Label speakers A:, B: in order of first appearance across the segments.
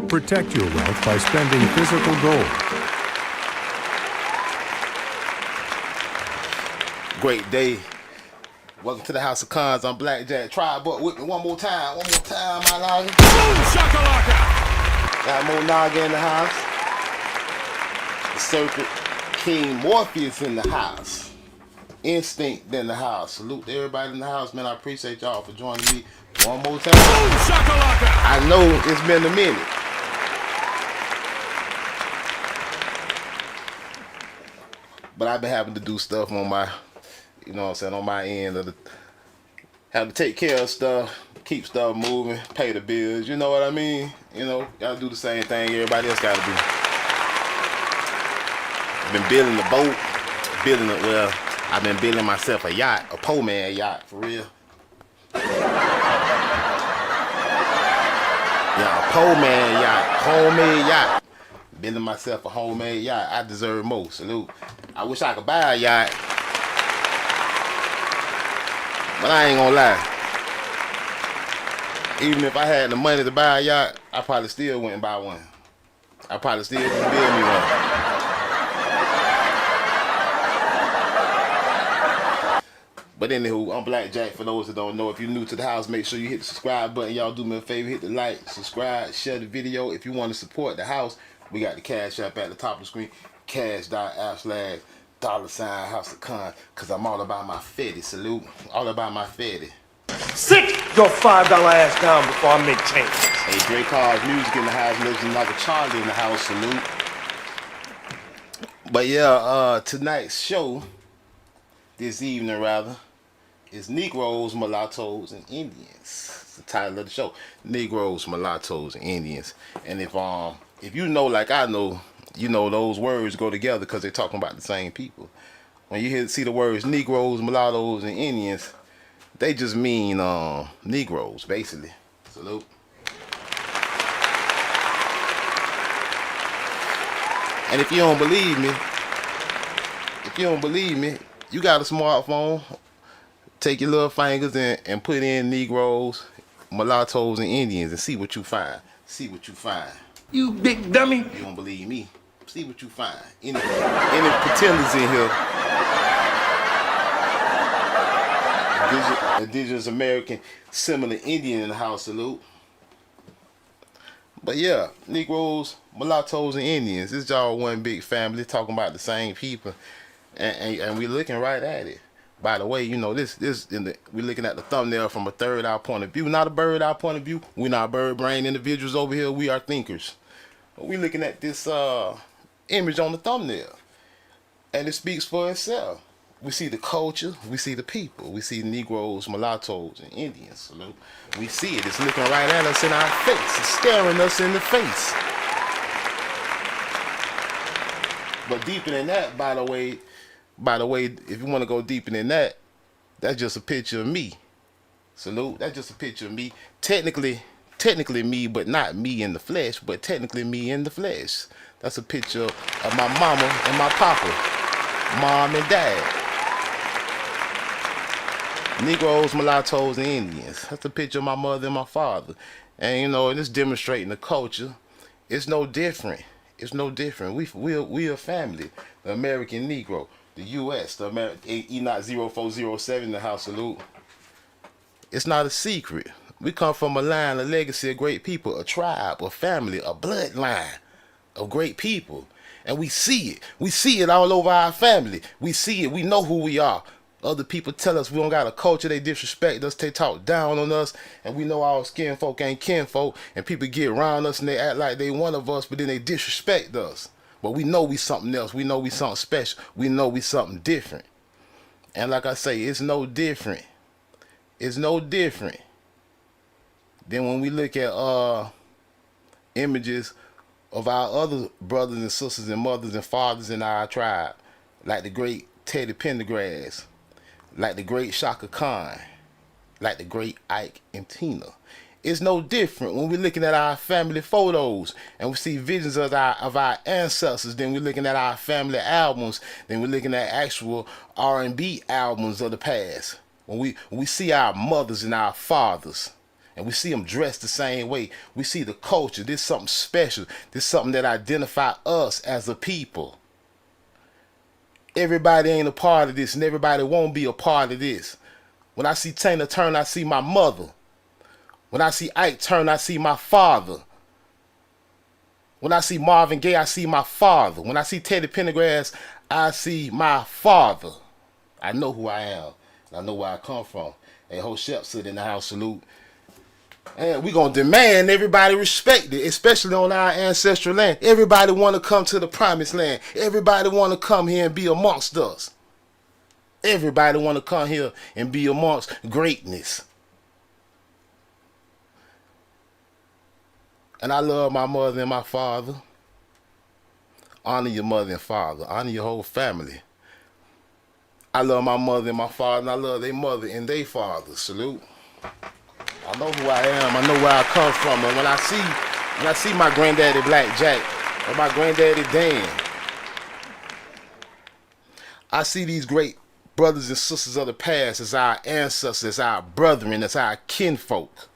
A: Protect your wealth by spending physical gold.
B: Great day. Welcome to the House of Cons. I'm Blackjack. Try but with me one more time. One more time, my Naga.
C: Boom shakalaka!
B: Got more Naga in the house. The Serpent King Morpheus in the house. Instinct in the house. Salute to everybody in the house, man. I appreciate y'all for joining me one more time.
C: Boom shakalaka!
B: I know it's been a minute. But I've been having to do stuff on my, you know what I'm saying, on my end of the, have to take care of stuff, keep stuff moving, pay the bills, you know what I mean? You know, gotta do the same thing everybody else gotta do. I've been building the boat, well, I've been building myself a yacht, a poor man yacht, for real. Yeah, a poor man yacht, homemade yacht. Building myself a homemade yacht. I deserve more. Salute. I wish I could buy a yacht, but I ain't gonna lie. Even if I had the money to buy a yacht, I probably still wouldn't buy one. I probably still wouldn't build me one. But anywho, I'm Blackjack. For those that don't know, if you're new to the house, make sure you hit the subscribe button. Y'all do me a favor, hit the like, subscribe, share the video. If you want to support the house, we got the Cash App at the top of the screen. Cash.app/$ House of Con. Cause I'm all about my fetty. Salute. All about my fetty.
C: Sit your $5 ass down before I make change.
B: Hey, Dre Carr's music in the house, legend like a Charlie in the house. Salute. But yeah, tonight's show, this evening rather, is Negroes, Mulattoes, and Indians. It's the title of the show. Negroes, Mulattoes, and Indians. And if you know like I know, you know those words go together because they're talking about the same people. When you see the words Negroes, Mulattoes, and Indians, they just mean Negroes, basically. Salute. And if you don't believe me, you got a smartphone, take your little fingers and put in Negroes, Mulattoes, and Indians and see what you find. See what you find.
C: You big dummy.
B: You don't believe me? See what you find. Any pretenders in here? Indigenous American, similar Indian in the house. Salute. But yeah, Negroes, Mulattoes, and Indians. It's all one big family talking about the same people, and we looking right at it. By the way, you know we're looking at the thumbnail from a third eye point of view, not a bird eye point of view. We're not bird brain individuals over here. We are thinkers. We're looking at this image on the thumbnail, and it speaks for itself. We see the culture, we see the people, we see Negroes, Mulattoes, and Indians. Salute. We see it. It's looking right at us in our face. It's staring us in the face. But deeper than that, by the way, if you want to go deeper than that, that's just a picture of me. Salute. That's just a picture of me. Technically me, but not me in the flesh, but technically me in the flesh. That's a picture of my mama and my papa, mom and dad. Negroes, Mulattoes, and Indians. That's a picture of my mother and my father. And you know, it's demonstrating the culture. It's no different. It's no different. We a family. The American Negro. The U.S., the Enoch 0407 in the house. Salute. It's not a secret. We come from a line, a legacy of great people, a tribe, a family, a bloodline of great people. And we see it. We see it all over our family. We see it. We know who we are. Other people tell us we don't got a culture. They disrespect us. They talk down on us. And we know our skin folk ain't kinfolk. And people get around us and they act like they one of us, but then they disrespect us. But we know we something else. We know we something special. We know we something different. And like I say, it's no different. It's no different than when we look at images of our other brothers and sisters and mothers and fathers in our tribe, like the great Teddy Pendergrass, like the great Shaka Khan, like the great Ike and Tina. It's no different when we're looking at our family photos and we see visions of our ancestors. Then we're looking at our family albums. Then we're looking at actual R&B albums of the past. When we see our mothers and our fathers, And we see them dressed the same way. We see the culture. This is something special. This is something that identify us as a people. Everybody ain't a part of this, and everybody won't be a part of this. When I see Tina Turner, I see my mother. When I see Ike Turner, I see my father. When I see Marvin Gaye, I see my father. When I see Teddy Pendergrass, I see my father. I know who I am. I know where I come from. Hey, Hotep sit in the house, salute. And we gonna demand everybody respect it, especially on our ancestral land. Everybody wanna come to the promised land. Everybody wanna come here and be amongst us. Everybody wanna come here and be amongst greatness. And I love my mother and my father. Honor your mother and father. Honor your whole family. I love my mother and my father, and I love their mother and their father. Salute. I know who I am. I know where I come from. And when I see my granddaddy Black Jack or my granddaddy Dan, I see these great brothers and sisters of the past as our ancestors, as our brethren, as our kinfolk.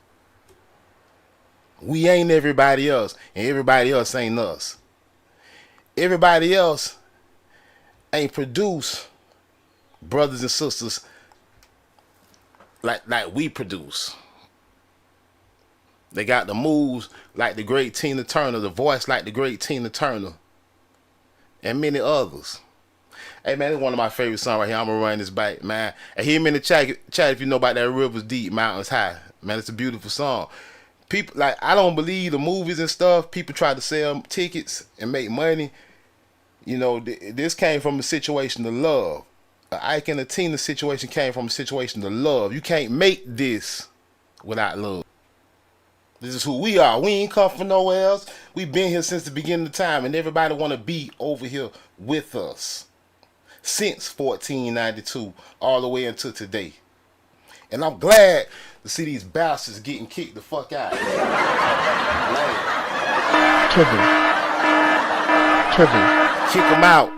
B: We ain't everybody else, and everybody else ain't us. Everybody else ain't produced brothers and sisters like we produce. They got the moves like the great Tina Turner, the voice like the great Tina Turner, and many others. Hey man, it's one of my favorite songs right here. I'm gonna run this back, man. And hear me in the chat if you know about that Rivers Deep, Mountains High. Man, it's a beautiful song. People, like, I don't believe the movies and stuff. People try to sell tickets and make money. You know, this came from a situation of love. The Ike and the Tina situation came from a situation of love. You can't make this without love. This is who we are. We ain't come from nowhere else. We've been here since the beginning of time, and everybody want to be over here with us since 1492 all the way until today. And I'm glad to see these bastards getting kicked the fuck out. Kick them out.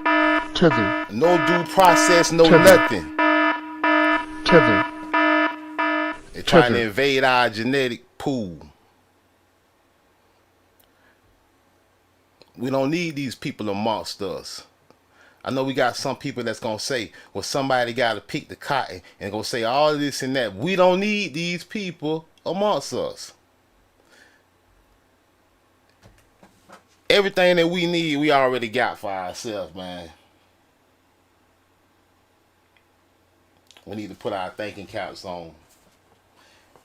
B: No due process, no nothing. They're trying to invade our genetic pool. We don't need these people amongst us. I know we got some people that's going to say, well, somebody got to pick the cotton and going to say all of this and that. We don't need these people amongst us. Everything that we need, we already got for ourselves, man. We need to put our thinking caps on.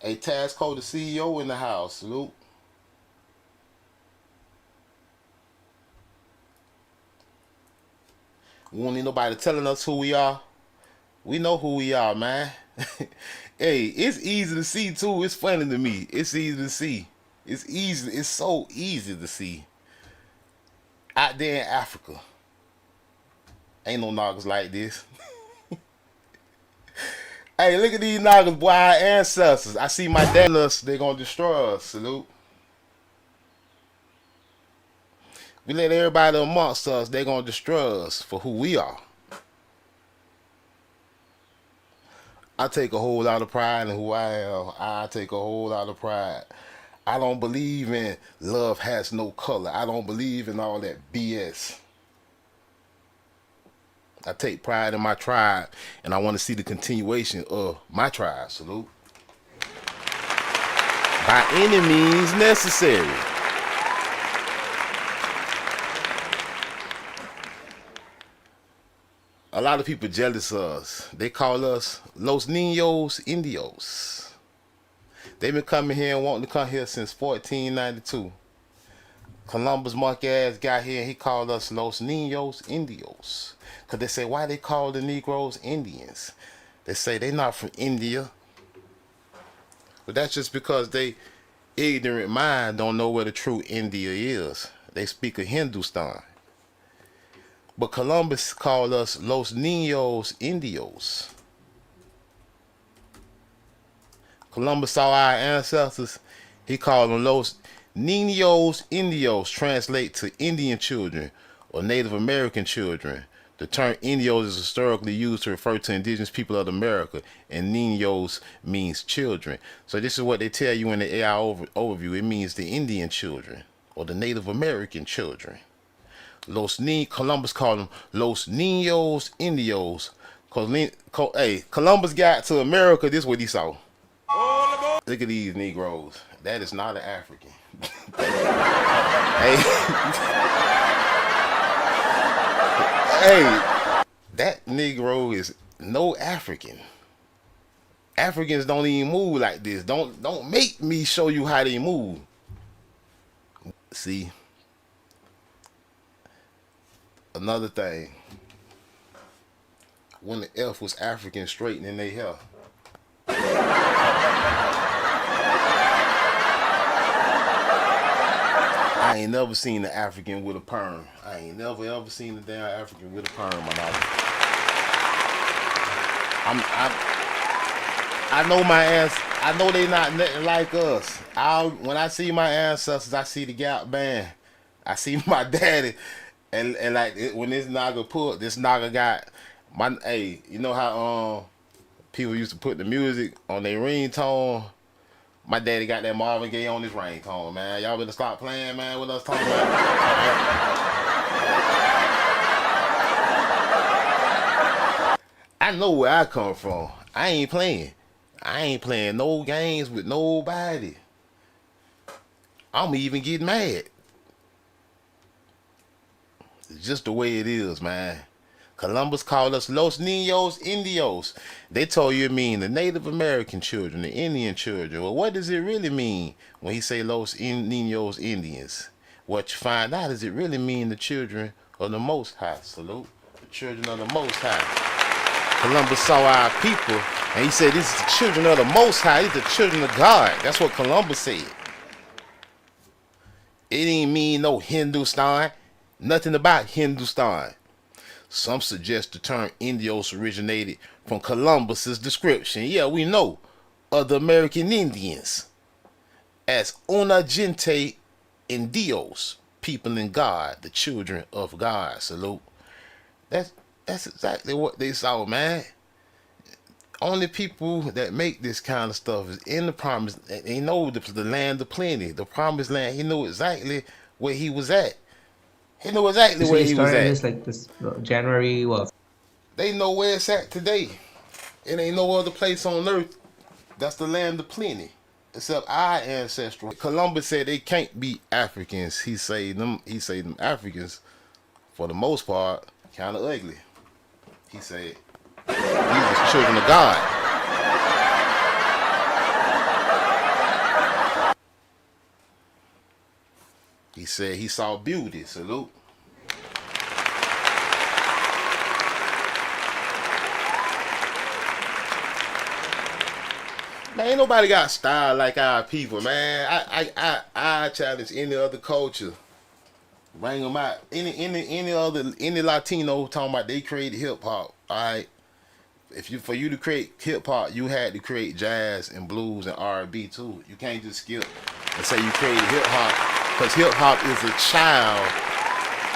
B: Hey, Tasco, the CEO in the house. Salute. We don't need nobody telling us who we are. We know who we are, man. Hey, it's easy to see, too. It's funny to me. It's easy to see. It's easy. It's so easy to see. Out there in Africa, ain't no knockers like this. Hey, look at these knockers, boy, our ancestors. I see my dad, they're going to destroy us. Salute. We let everybody amongst us, they're going to destroy us for who we are. I take a whole lot of pride in who I am. I take a whole lot of pride. I don't believe in love has no color. I don't believe in all that BS. I take pride in my tribe, and I want to see the continuation of my tribe. Salute. By any means necessary. A lot of people jealous of us. They call us Los Niños Indios. They've been coming here and wanting to come here since 1492. Columbus monkey ass got here and he called us Los Niños Indios. Because they say, why they call the Negroes Indians? They say they not from India. But that's just because they ignorant mind don't know where the true India is. They speak of Hindustan. But Columbus called us Los Niños Indios. Columbus saw our ancestors. He called them Los Niños Indios, translate to Indian children or Native American children. The term Indios is historically used to refer to indigenous people of America, and Niños means children. So this is what they tell you in the AI overview. It means the Indian children or the Native American children. Columbus called them Los Niños Indios. Hey, Columbus got to America, this is what he saw. Look at these Negroes. That is not an African. Hey, hey, that Negro is no African. Africans don't even move like this. Don't make me show you how they move. See, another thing. When the F was African straightening their hair. I ain't never seen an African with a perm. I ain't never ever seen a damn African with a perm, my dog. I know my ass. I know they not nothing like us. When I see my ancestors, I see the Gap Band. I see my daddy, and like when this nigga got my. Hey, you know how people used to put the music on their ringtone. My daddy got that Marvin Gaye on his ringtone, man. Y'all better stop playing, man, with us talking about. I know where I come from. I ain't playing. I ain't playing no games with nobody. I'm even getting mad. It's just the way it is, man. Columbus called us Los Niños Indios. They told you it mean the Native American children, the Indian children. Well, what does it really mean when he say Los Niños Indians? What you find out is it really mean the children of the Most High. Salute. The children of the Most High. Columbus saw our people and he said, this is the children of the Most High. These are the children of God. That's what Columbus said. It ain't mean no Hindustan. Nothing about Hindustan. Some suggest the term Indios originated from Columbus's description, yeah, we know, of the American Indians as una gente indios, people in God, the children of God. Salute. That's exactly what they saw, man. Only people that make this kind of stuff is in the promised. They know the land of plenty, the promised land. He knew exactly where he was at. He knew exactly where he was at.
D: This like this January was.
B: They know where it's at today. It ain't no other place on earth that's the land of plenty, except our ancestral. Columbus said they can't be Africans. He say them Africans, for the most part, kind of ugly. He said these are children of God. He said he saw beauty. Salute. Man, ain't nobody got style like our people, man. I challenge any other culture. Bring them out. Any Latino talking about they created hip hop. All right. For you to create hip hop, you had to create jazz and blues and R&B too. You can't just skip and say you created hip hop. Because hip-hop is a child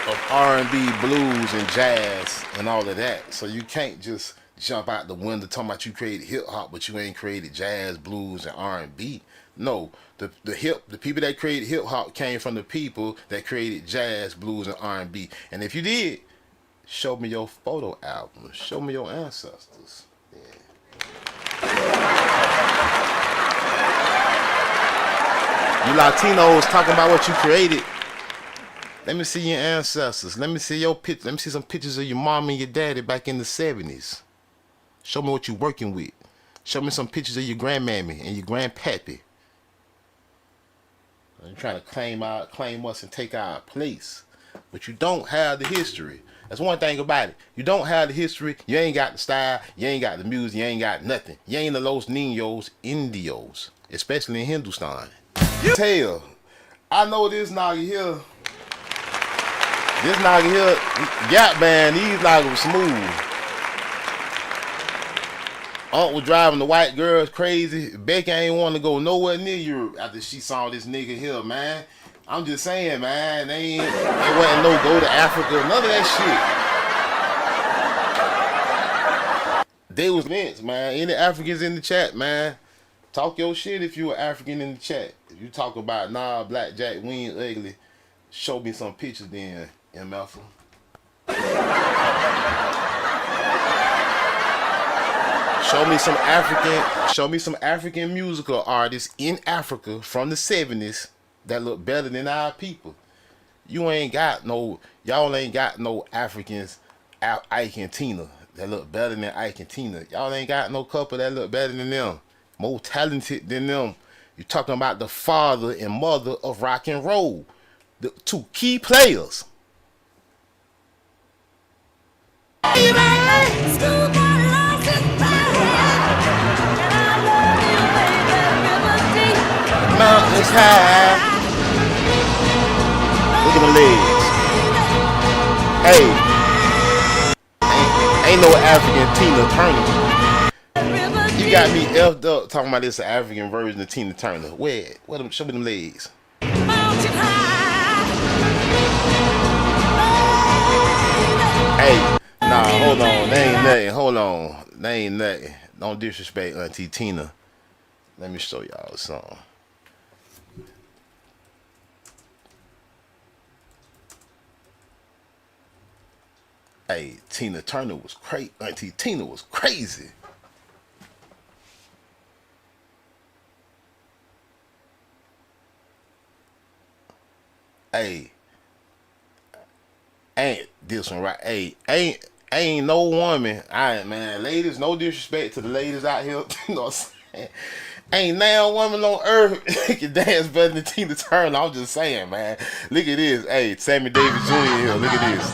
B: of R&B, blues, and jazz, and all of that. So you can't just jump out the window talking about you created hip-hop, but you ain't created jazz, blues, and R&B. No, the people that created hip-hop came from the people that created jazz, blues, and R&B. And if you did, show me your photo album. Show me your ancestors. You Latinos talking about what you created. Let me see your ancestors. Let me see your pictures. Let me see some pictures of your mom and your daddy back in the 70s. Show me what you're working with. Show me some pictures of your grandmammy and your grandpappy. You're trying to claim us and take our place. But you don't have the history. That's one thing about it. You don't have the history. You ain't got the style. You ain't got the music. You ain't got nothing. You ain't the Los Niños Indios, especially in Hindustan. Tell, I know this nigga here. This nigga here, Gap Band, these niggas was smooth. Aunt was driving the white girls crazy. Becky ain't want to go nowhere near Europe after she saw this nigga here, man. I'm just saying, man, they wasn't no go to Africa, none of that They was events, man. Any Africans in the chat, man? Talk your shit if you were African in the chat. If you talk about, nah, Black Jack, we ain't ugly, show me some pictures then, MF. Show me some African musical artists in Africa from the 70s that look better than our people. Y'all ain't got no Africans, Ike and Tina, that look better than Ike and Tina. Y'all ain't got no couple that look better than them, more talented than them. You're talking about the father and mother of rock and roll, the two key players. Mountains high. Look at the legs. Hey, ain't no African Tina Turner. You got me effed up talking about this African version of Tina Turner. Where? Show me them legs. Hey, nah, hold on. They ain't nothing. Hold on. They ain't nothing. Don't disrespect Auntie Tina. Let me show y'all something. Hey, Tina Turner was crazy. Auntie Tina was crazy. Hey, ain't this one right? Hey, ain't no woman. Man, ladies, no disrespect to the ladies out here. You know what I'm saying? Ain't now woman on earth can dance better than Tina Turner. I'm just saying, man. Look at this. Hey, Sammy Davis Jr. here. Look at this.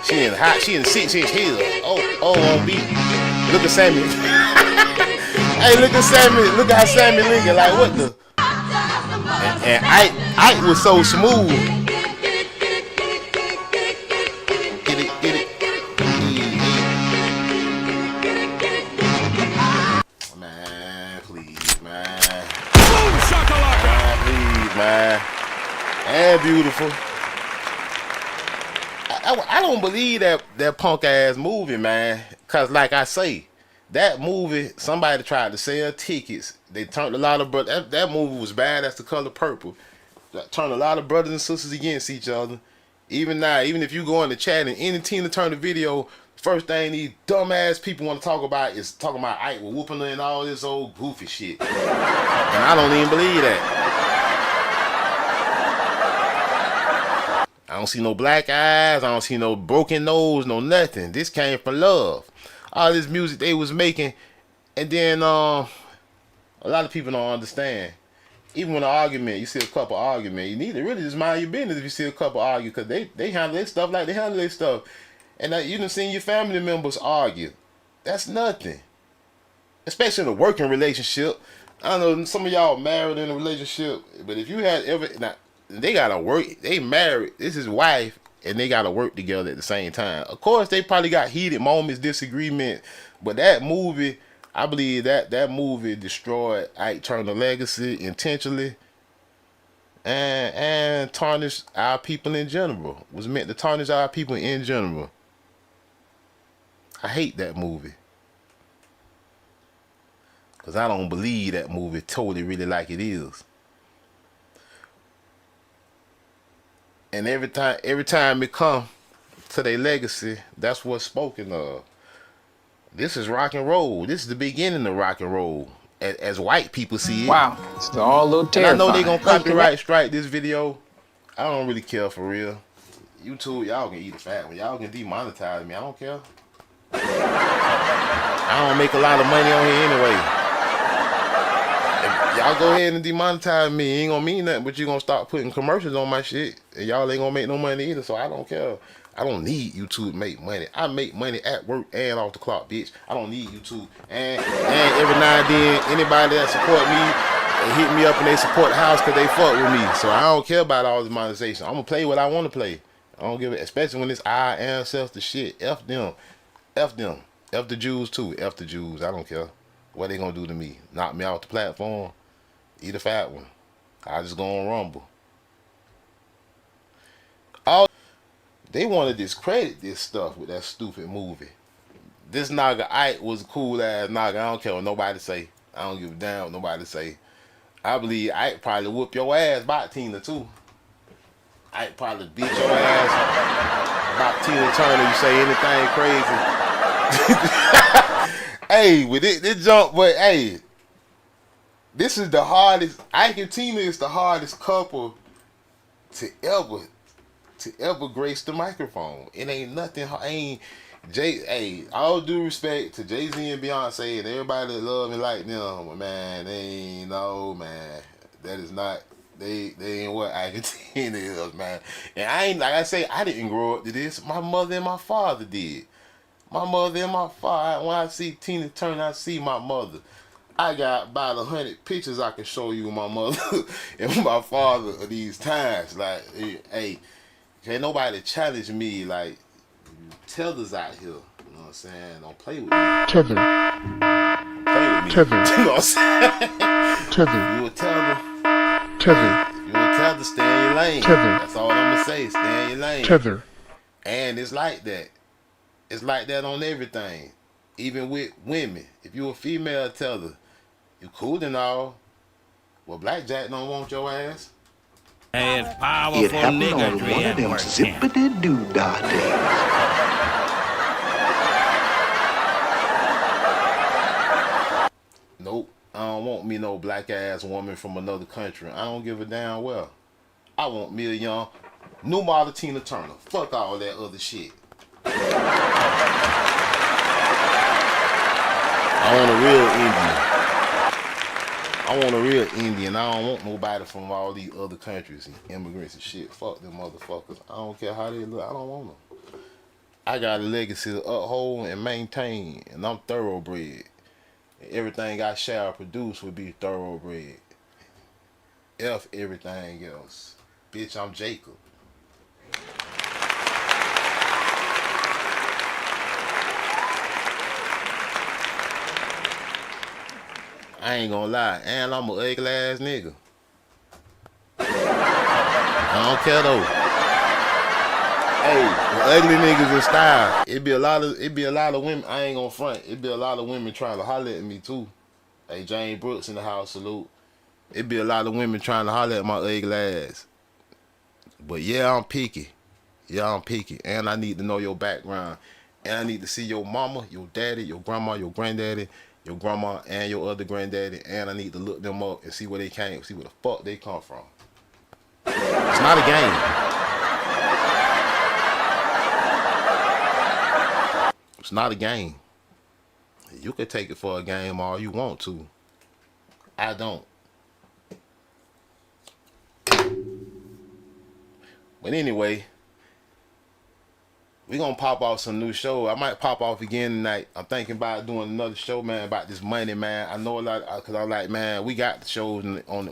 B: She in hot. She in 6-inch heels. Oh, on beat. Look at Sammy. Hey, look at Sammy. Look at how Sammy looking. Like what the? And Ike was so smooth. Get it. Man, please, man. Please, man. And beautiful. I don't believe that punk ass movie, man. Cause like I say, that movie, somebody tried to sell tickets. They turned a lot of brothers. That movie was bad. That's The Color Purple. That turned a lot of brothers and sisters against each other. Even now, even if you go in the chat and any Tina Turner video, first thing these dumbass people want to talk about is talking about Ike with whooping her and all this old goofy shit. And I don't even believe that. I don't see no black eyes. I don't see no broken nose, no nothing. This came from love. All this music they was making, and then a lot of people don't understand. Even when an argument, you see a couple argument, you need to really just mind your business if you see a couple argue, because they handle their stuff like they handle their stuff. And you done seen your family members argue. That's nothing. Especially in a working relationship. I don't know, some of y'all married in a relationship, but if you had ever, now, they gotta work, they married, this is wife, and they gotta work together at the same time. Of course, they probably got heated moments, disagreement, but that movie, I believe that movie destroyed Ike Turner legacy intentionally, and tarnished our people in general. Was meant to tarnish our people in general. I hate that movie, cause I don't believe that movie totally really like it is. And every time it come to their legacy, that's what's spoken of. This is rock and roll. This is the beginning of rock and roll, as white people see it.
E: Wow, it's all a little terrifying.
B: And I know they gonna copyright strike this video. I don't really care for real. YouTube, y'all can eat a fat one. Y'all can demonetize me. I don't care. I don't make a lot of money on here anyway. If y'all go ahead and demonetize me, it ain't gonna mean nothing, but you gonna start putting commercials on my shit, and y'all ain't gonna make no money either, so I don't care. I don't need YouTube to make money. I make money at work and off the clock, bitch. I don't need YouTube. And every now and then, anybody that support me, they hit me up and they support the house because they fuck with me. So I don't care about all this monetization. I'm gonna play what I want to play. I don't give it, especially when it's our ancestor shit. F them. F them. F the Jews too. F the Jews. I don't care. What they gonna do to me? Knock me off the platform? Eat a fat one. I just go on Rumble. They want to discredit this stuff with that stupid movie. This nigga Ike was a cool ass nigga. I don't care what nobody say. I don't give a damn what nobody say. I believe Ike probably whoop your ass about Tina too. Ike probably beat your ass about Tina Turner. You say anything crazy. Hey, with this jump, but hey, this is the hardest. Ike and Tina is the hardest couple to ever grace the microphone. It ain't nothing. Ain't Hey, all due respect to Jay-Z and Beyonce and everybody that love and like them, but man, they ain't no man. That is not. They ain't what Ike and Tina is, man. And I ain't like I say. I didn't grow up to this. My mother and my father did. My mother and my father. When I see Tina Turner, I see my mother. I got about 100 pictures I can show you of my mother and my father of these times. Like, hey, ain't nobody challenge me. Like, tethers out here. You know what I'm saying? Don't play with me.
A: Tether.
B: Play with me.
A: Tether.
B: You know what I'm saying?
A: Tether.
B: You a tether.
A: Tether.
B: You a tether. Stay in your lane.
A: Tether.
B: That's all I'm gonna say. Stay in your lane.
A: Tether.
B: And it's like that. It's like that on everything. Even with women. If you a female tether, you cool and all. Well, Blackjack don't want your ass.
F: It's powerful
G: It happened on one
F: niggatry
G: of
F: at
G: them
F: work.
G: zippity-doo-dah days.
B: Nope. I don't want me no black ass woman from another country. I don't give a damn well. I want me a young, new model Tina Turner. Fuck all that other shit. I want a real Indian. I want a real Indian. I don't want nobody from all these other countries and immigrants and shit. Fuck them motherfuckers. I don't care how they look. I don't want them. I got a legacy to uphold and maintain, and I'm thoroughbred. Everything I shall produce will be thoroughbred. F everything else. Bitch, I'm Jacob. I ain't gonna lie, and I'm an ugly ass nigga. I don't care though. Hey, the ugly niggas in style. It be a lot of women. I ain't gonna front. It be a lot of women trying to holler at me too. Hey, Jane Brooks in the house, salute. It be a lot of women trying to holler at my ugly ass. But yeah, I'm picky. Yeah, I'm picky. And I need to know your background. And I need to see your mama, your daddy, your grandma, your granddaddy, your grandma, and your other granddaddy. And I need to look them up and see where they came, see where the fuck they come from. It's not a game. It's not a game. You can take it for a game all you want to. I don't. But anyway, we gonna pop off some new show. I might pop off again tonight. I'm thinking about doing another show, man, about this money, man. I know a lot, cause I'm like, man, we got the shows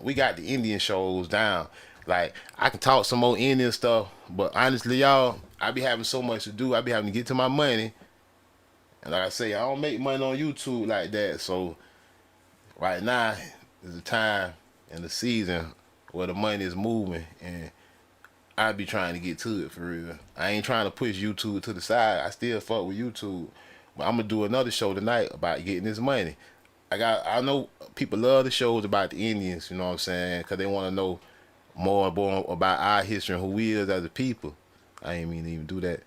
B: we got the Indian shows down. Like, I can talk some more Indian stuff, but honestly, y'all, I be having so much to do. I be having to get to my money. And like I say, I don't make money on YouTube like that. So right now is the time and the season where the money is moving, and I be trying to get to it for real. I ain't trying to push YouTube to the side. I still fuck with YouTube. But I'm gonna do another show tonight about getting this money. I know people love the shows about the Indians, you know what I'm saying? Cause they wanna know more about our history and who we is as a people. I ain't mean to even do that.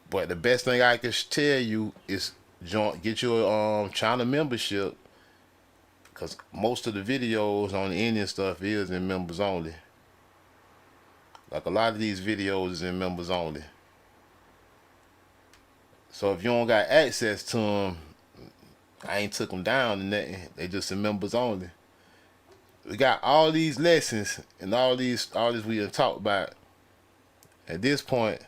B: But the best thing I can tell you is get your channel membership, cause most of the videos on the Indian stuff is in members only. Like, a lot of these videos is in members only. So if you don't got access to them, I ain't took them down and nothing. They just in members only. We got all these lessons and all this we done talked about. At this point,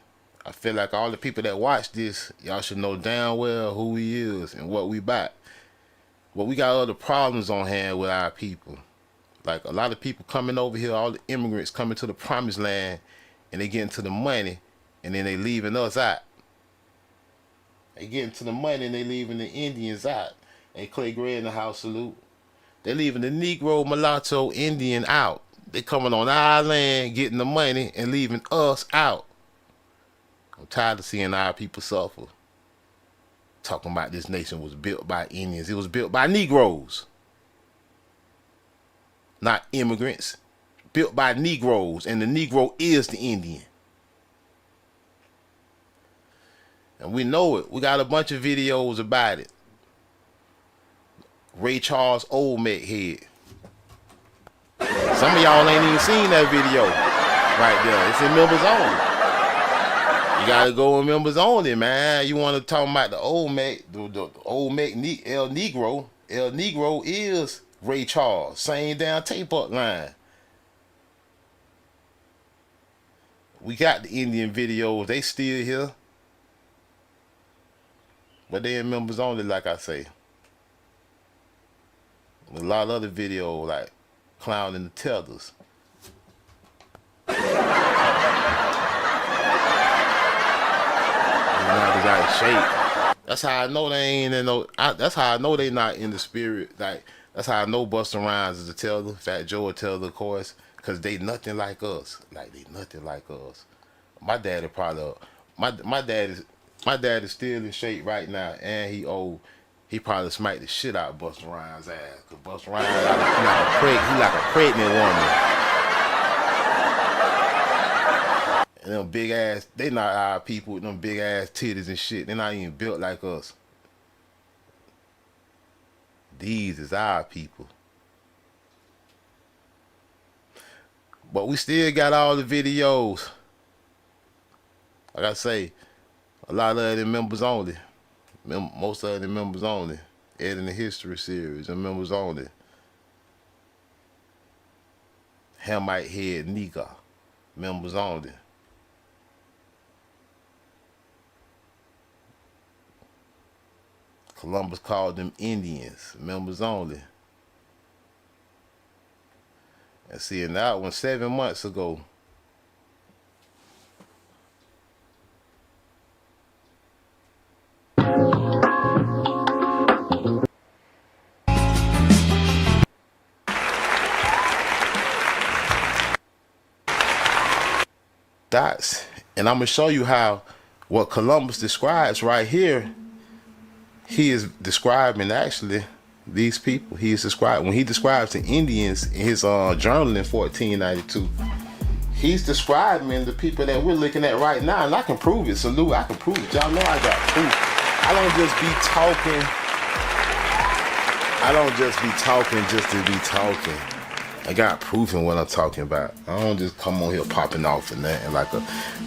B: I feel like all the people that watch this, y'all should know damn well who we is and what we about. But we got other problems on hand with our people. Like, a lot of people coming over here, all the immigrants coming to the promised land, and they getting to the money, and then they leaving us out. They getting to the money, and they leaving the Indians out. And Clay Gray in the house, salute. They leaving the Negro, Mulatto, Indian out. They coming on our land, getting the money, and leaving us out. I'm tired of seeing our people suffer. Talking about this nation was built by Indians. It was built by Negroes. Not immigrants. Built by Negroes. And the Negro is the Indian. And we know it. We got a bunch of videos about it. Ray Charles Olmec head. Some of y'all ain't even seen that video right there. It's in members only. You gotta go in members only, man. You want to talk about the Olmec, the Olmec El Negro. El Negro is Ray Charles. Same damn tape up line. We got the Indian videos. They still here. But they in members only, like I say. A lot of other videos like clowning the tethers. Got in shape. That's how I know they ain't in no. That's how I know they not in the spirit. Like that's how I know Busta Rhymes is a tether, Fat Joe a tether, of course, cause they nothing like us. Like they nothing like us. My daddy probably. My dad is still in shape right now, and he old. He probably smacked the shit out of Busta Rhymes' ass. Cause Busta Rhymes, he like a pregnant woman. And them big ass, they not our people with them big ass titties and shit. They not even built like us. These is our people. But we still got all the videos. Like I say, a lot of them members only. Most of them members only. Ed in the History series and members only. Hamite Head Nigga, members only. Columbus called them Indians, members only. And seeing that one 7 months ago. Dots. And I'm going to show you how what Columbus describes right here. He is describing actually these people. He is describing when he describes the Indians in his journal in 1492. He's describing the people that we're looking at right now, and I can prove it. Salute, I can prove it. Y'all know I got proof. I don't just be talking. I don't just be talking just to be talking. I got proof in what I'm talking about. I don't just come on here popping off and nothing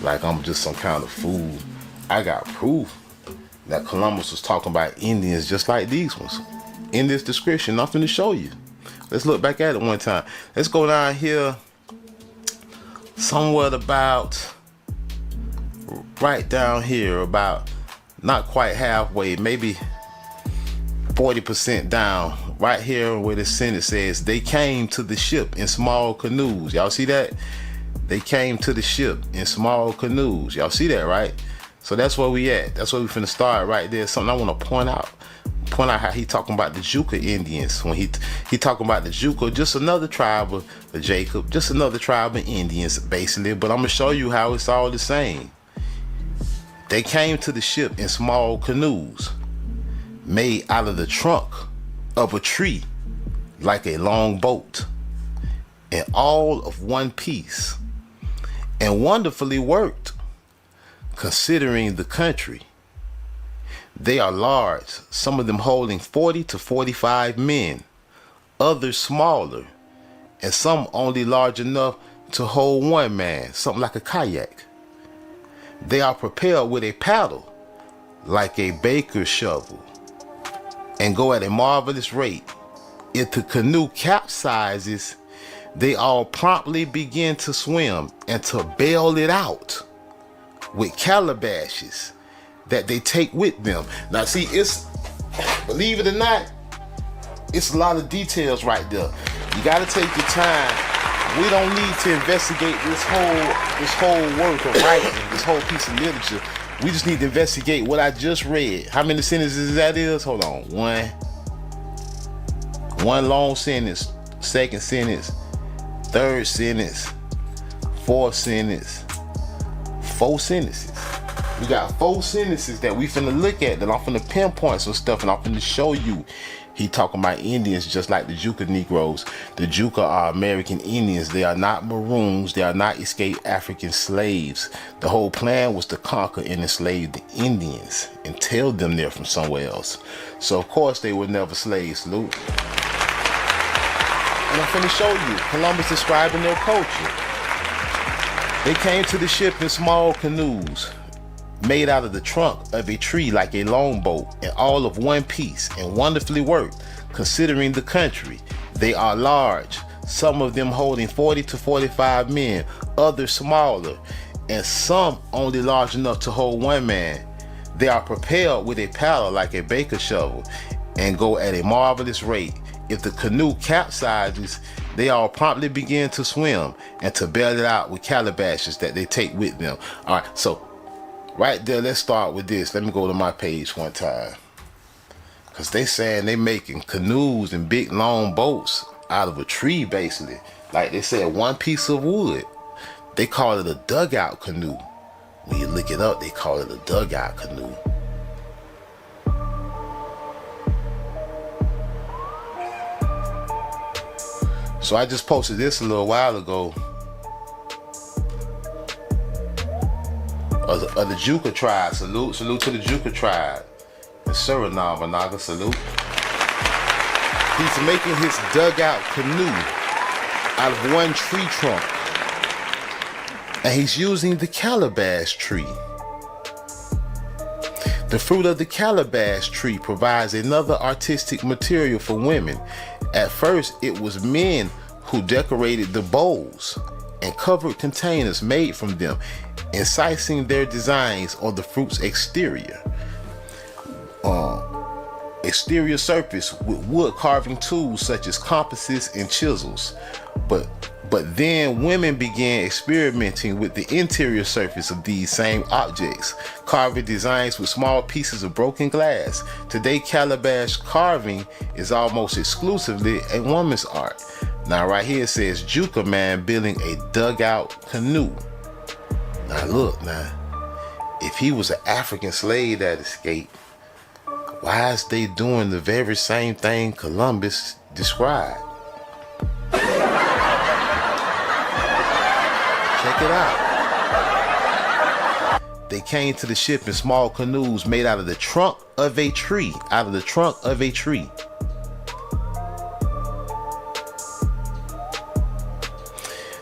B: like I'm just some kind of fool. I got proof that Columbus was talking about Indians just like these ones. In this description, nothing to show you. Let's look back at it one time. Let's go down here somewhat about right down here, about not quite halfway, maybe 40% down. Right here where the sentence says, they came to the ship in small canoes. Y'all see that? They came to the ship in small canoes. Y'all see that, right? So that's where we at. That's where we finna start right there. Something I want to point out how he talking about the Juka Indians. When he talking about the Juka, just another tribe of Jacob, just another tribe of Indians, basically. But I'm gonna show you how it's all the same. They came to the ship in small canoes, made out of the trunk of a tree, like a long boat, and all of one piece, and wonderfully worked, considering the country. They are large, some of them holding 40 to 45 men, others smaller, and some only large enough to hold one man, something like a kayak. They are propelled with a paddle, like a baker's shovel, and go at a marvelous rate. If the canoe capsizes, they all promptly begin to swim and to bail it out with calabashes that they take with them. Now see, it's, believe it or not, it's a lot of details right there. You gotta take your time. We don't need to investigate this whole work of writing, this whole piece of literature. We just need to investigate what I just read. How many sentences that is? Hold on. One long sentence, second sentence, third sentence, fourth sentence, 4 sentences. We got 4 sentences that we finna look at, that I'm finna pinpoint some stuff, and I'm finna show you. He talking about Indians just like the Juka Negroes. The Juka are American Indians. They are not Maroons. They are not escaped African slaves. The whole plan was to conquer and enslave the Indians and tell them they're from somewhere else. So of course they were never slaves, Salute. And I'm finna show you Columbus describing their culture. They came to the ship in small canoes, made out of the trunk of a tree like a longboat, and all of one piece and wonderfully worked, considering the country. They are large, some of them holding 40 to 45 men, others smaller, and some only large enough to hold 1 man. They are propelled with a paddle like a baker's shovel and go at a marvelous rate. If the canoe capsizes, they all promptly begin to swim and to bail it out with calabashes that they take with them. All right, so right there, let's start with this. Let me go to my page one time. Because they saying they making canoes and big long boats out of a tree, basically. Like they said, 1 piece of wood. They call it a dugout canoe. When you look it up, they call it a dugout canoe. So I just posted this a little while ago. Of the Juka tribe. Salute to the Juka tribe. The Suriname, Banaga, salute. He's making his dugout canoe out of 1 tree trunk. And he's using the calabash tree. The fruit of the calabash tree provides another artistic material for women. At first, it was men who decorated the bowls and covered containers made from them, incising their designs on the fruit's exterior surface with wood carving tools such as compasses and chisels. But then women began experimenting with the interior surface of these same objects, carving designs with small pieces of broken glass. Today, calabash carving is almost exclusively a woman's art. Now right here it says Juka man building a dugout canoe. Now look, if he was an African slave that escaped, why is they doing the very same thing Columbus described? Check it out. They came to the ship in small canoes made out of the trunk of a tree. Out of the trunk of a tree.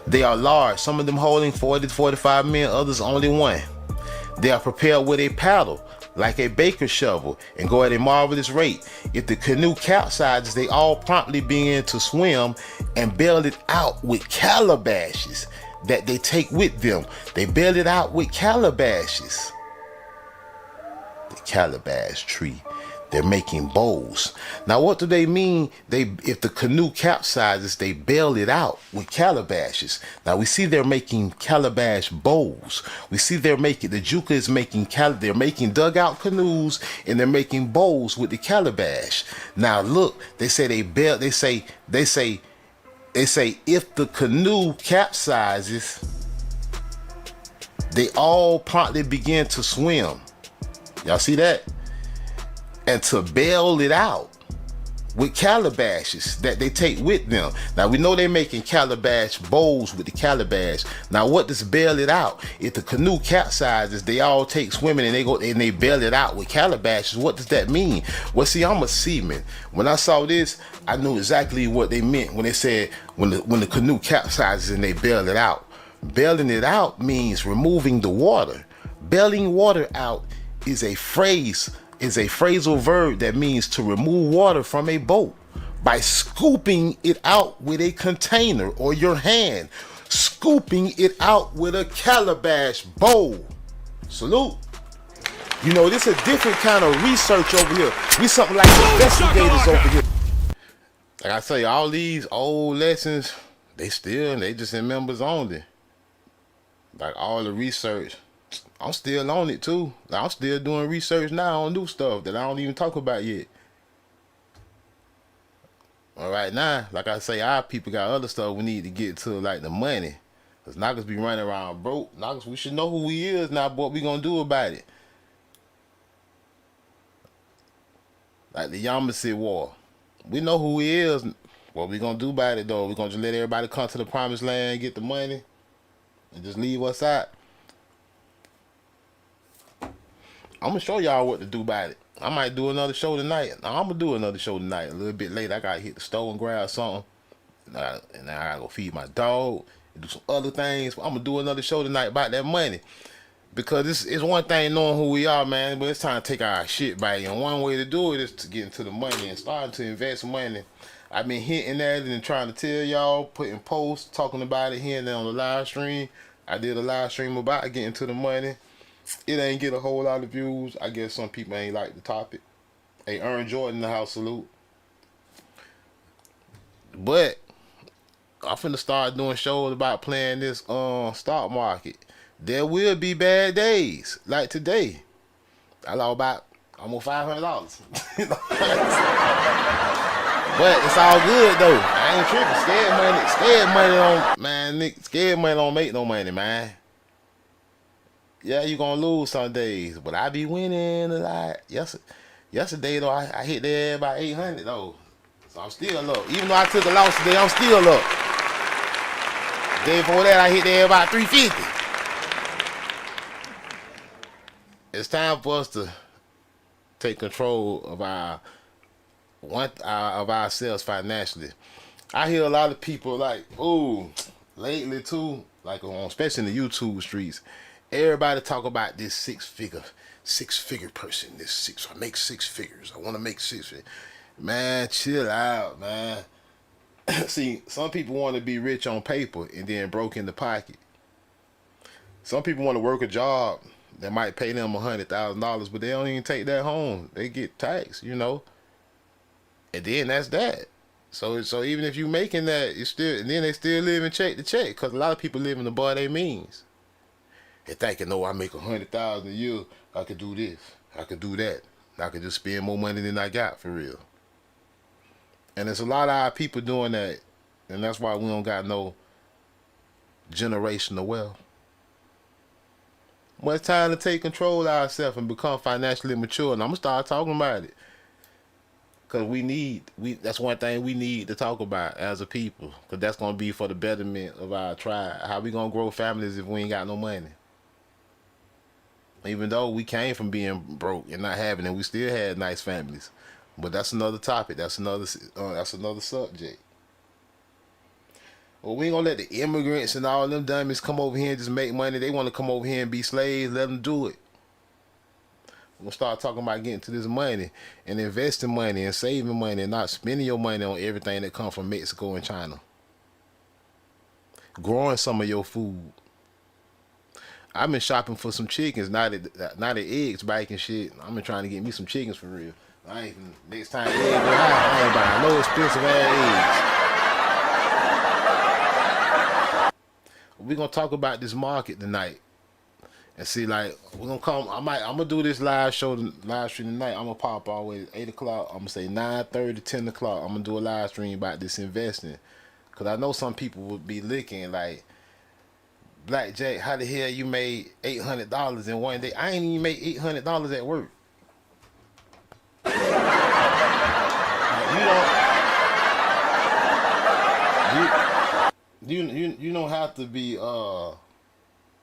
B: They are large, some of them holding 40 to 45 men, others only 1. They are propelled with a paddle, like a baker's shovel, and go at a marvelous rate. If the canoe capsizes, they all promptly begin to swim and bail it out with calabashes that they take with them. They bail it out with calabashes. The calabash tree. They're making bowls. Now what do they mean? If the canoe capsizes, they bail it out with calabashes. Now we see they're making calabash bowls. We see the Juka is making they're making dugout canoes and they're making bowls with the calabash. Now look, they say they say if the canoe capsizes, they all promptly begin to swim. Y'all see that? And to bail it out with calabashes that they take with them. Now we know they're making calabash bowls with the calabash. Now what does bail it out? If the canoe capsizes, they all take swimming and they bail it out with calabashes. What does that mean? Well, see, I'm a seaman. When I saw this, I knew exactly what they meant when they said when the canoe capsizes and they bail it out. Bailing it out means removing the water. Bailing water out is a phrasal verb that means to remove water from a boat by scooping it out with a container or your hand, scooping it out with a calabash bowl. Salute. You know, this is a different kind of research over here. We something like investigators over here. Like I say, all these old lessons, they just in members only. Like all the research, I'm still on it too. I'm still doing research now on new stuff that I don't even talk about yet. All right now, like I say, our people got other stuff we need to get to, like the money. Cause knockers be running around broke. Knockers, we should know who we is now, but what we gonna do about it? Like the Yamasee War. We know who he is. What we gonna do about it though? We gonna just let everybody come to the promised land, get the money, and just leave us out? I'm gonna show y'all what to do about it. I might do another show tonight. I'm gonna do another show tonight. A little bit later, I gotta hit the store and grab something, and I gotta go feed my dog and do some other things. I'm gonna do another show tonight about that money. Because it's one thing knowing who we are, man, but it's time to take our shit back. And one way to do it is to get into the money and starting to invest money. I've been hitting at it and trying to tell y'all, putting posts, talking about it here and there on the live stream. I did a live stream about getting to the money. It ain't get a whole lot of views. I guess some people ain't like the topic. Hey, Aaron Jordan in the house, salute. But I'm finna start doing shows about playing this stock market. There will be bad days, like today. I lost about almost $500. But it's all good though. I ain't tripping. Scared money don't make no money, man. Yeah, you gonna lose some days, but I be winning a lot. Yesterday though, I hit there about 800 though, so I'm still up. Even though I took a loss today, I'm still up. The day before that, I hit there about 350. It's time for us to take control of ourselves financially. I hear a lot of people like, ooh, lately too, like especially in the YouTube streets, everybody talk about this six figure person. I make six figures. I want to make six figures. Man, chill out, man. See, some people want to be rich on paper and then broke in the pocket. Some people want to work a job that might pay them $100,000, but they don't even take that home. They get taxed, you know. And then that's that. So even if you making that, they still living check to check, because a lot of people living above their means. They're thinking, no, I make $100,000 a year, I could do this, I could do that, I could just spend more money than I got for real. And there's a lot of our people doing that, and that's why we don't got no generational wealth. Well, it's time to take control of ourselves and become financially mature, and I'm gonna start talking about it. Cause that's one thing we need to talk about as a people. Cause that's gonna be for the betterment of our tribe. How we gonna grow families if we ain't got no money? Even though we came from being broke and not having it, we still had nice families. But that's another topic. That's another subject. Well, we ain't gonna let the immigrants and all them dummies come over here and just make money. They want to come over here and be slaves. Let them do it. We'll start talking about getting to this money and investing money and saving money and not spending your money on everything that comes from Mexico and China. Growing some of your food. I've been shopping for some chickens, not at eggs back and shit. I've been trying to get me some chickens for real. Next time eggs go high, I ain't buying no expensive ass eggs. We're gonna talk about this market tonight. And see, like, we're gonna come. I'm gonna do this live stream tonight. I'm gonna pop all the way at 8 o'clock. I'm gonna say 9:30 to 10 o'clock. I'm gonna do a live stream about this investing. Cause I know some people would be looking like, Black Jack, how the hell you made $800 in one day? I ain't even make $800 at work. Like, you don't have to be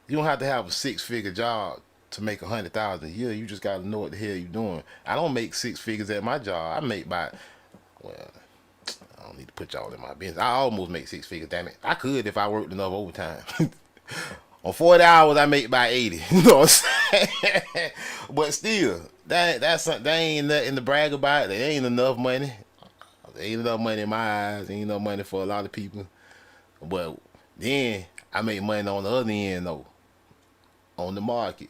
B: you don't have to have a six-figure job to make $100,000 a year. You just gotta know what the hell you're doing. I don't make six figures at my job. I make I don't need to put y'all in my business. I almost make six figures, damn it. I could if I worked enough overtime. On 40 hours, I make about 80. You know what I'm saying? But still, that ain't nothing to brag about. There ain't enough money. There ain't enough money in my eyes. There ain't enough money for a lot of people. But then I make money on the other end though. On the market.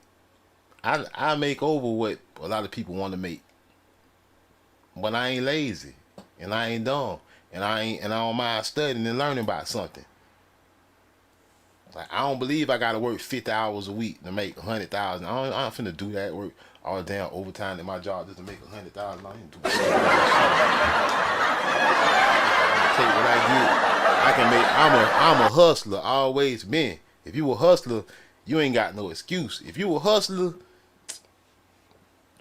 B: I make over what a lot of people want to make. But I ain't lazy. And I ain't dumb. And I don't mind studying and learning about something. Like, I don't believe I gotta work 50 hours a week to make $100,000. I ain't finna do that work all the damn overtime at my job just to make $100,000. I ain't doing shit. Take what I get. I can make. I'm a hustler. Always been. If you a hustler, you ain't got no excuse. If you a hustler,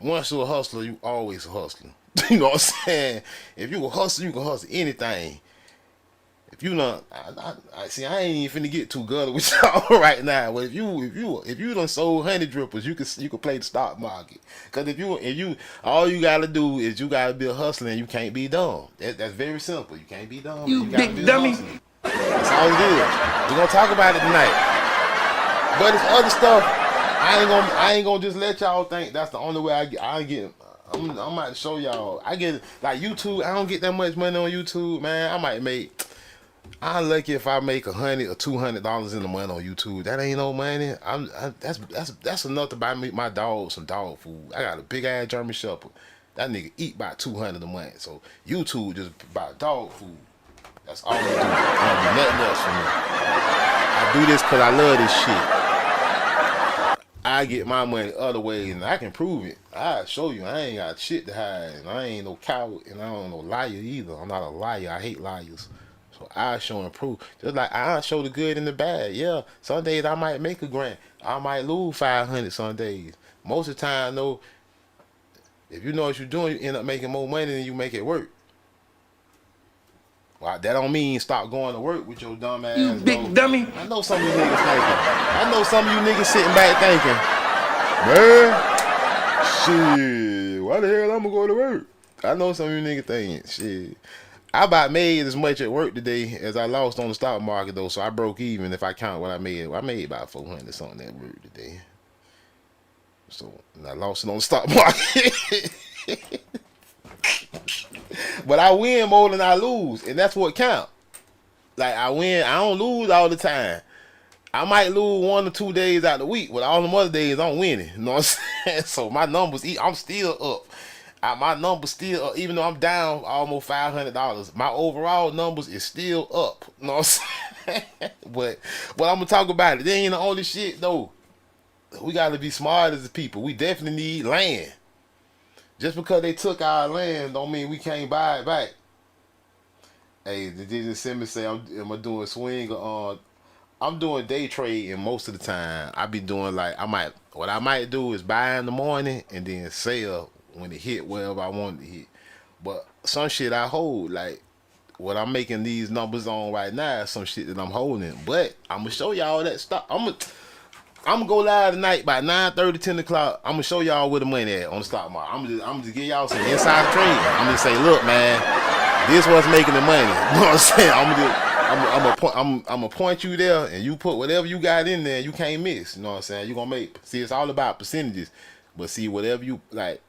B: once you're a hustler, you always a hustler. You know what I'm saying? If you can hustle anything. If you not, I see, I ain't even finna get too good with y'all right now. But if you done sold honey drippers, you can play the stock market. Cause if you all you gotta do is you gotta be a hustler and you can't be dumb. That's very simple. You can't be dumb.
C: You
B: gotta
C: big
B: be a
C: dummy.
B: hustler. That's all it is. We're gonna talk about it tonight. But it's other stuff. I ain't gonna just let y'all think that's the only way I get. I'm about to show y'all. I get like YouTube. I don't get that much money on YouTube, man. I might make. I'm lucky if I make $100 or $200 in a month on YouTube. That ain't no money. That's enough to buy me my dog some dog food. I got a big ass German Shepherd. That nigga eat about $200 a month. So YouTube just buy dog food. That's all I do. I don't do nothing else for me. I do this because I love this shit. I get my money other ways, and I can prove it. I show you. I ain't got shit to hide, and I ain't no coward, and I don't no liar either. I'm not a liar. I hate liars. So I show and prove. Just like I show the good and the bad. Yeah, some days I might make $1,000. I might lose 500 some days. Most of the time, though, if you know what you're doing, you end up making more money than you make it work. Well, that don't mean stop going to work with your dumb ass.
C: You big dummy.
B: I know some of you niggas thinking. I know some of you niggas sitting back thinking, man, shit, why the hell I'm gonna go to work? I know some of you niggas thinking, shit. I about made as much at work today as I lost on the stock market though, so I broke even if I count what I made. I made about 400 something at work today. So and I lost it on the stock market. But I win more than I lose, and that's what count. Like I win, I don't lose all the time. I might lose 1 or 2 days out of the week, but all the other days I'm winning. You know what I'm saying? So my numbers, I'm still up. My numbers still up, even though I'm down almost $500. My overall numbers is still up. You know what I'm saying? But I'm gonna talk about it. They ain't the only shit though. We gotta be smart as a people. We definitely need land. Just because they took our land don't mean we can't buy it back. Hey, the DJ Simmons say, am I doing swing or I'm doing day trading most of the time. I be doing what I might do is buy in the morning and then sell when it hit wherever I want it to hit. But some shit I hold, like what I'm making these numbers on right now is some shit that I'm holding. But I'm gonna show y'all that stuff. I'm gonna go live tonight by 9:30, 10 o'clock. I'm gonna show y'all where the money at on the stock market. I'm just give y'all some inside trade. I'm gonna say, look, man, this what's making the money. You know what I'm saying? I'm gonna point you there, and you put whatever you got in there. You can't miss. You know what I'm saying? You gonna make. See, it's all about percentages. But see, whatever you like.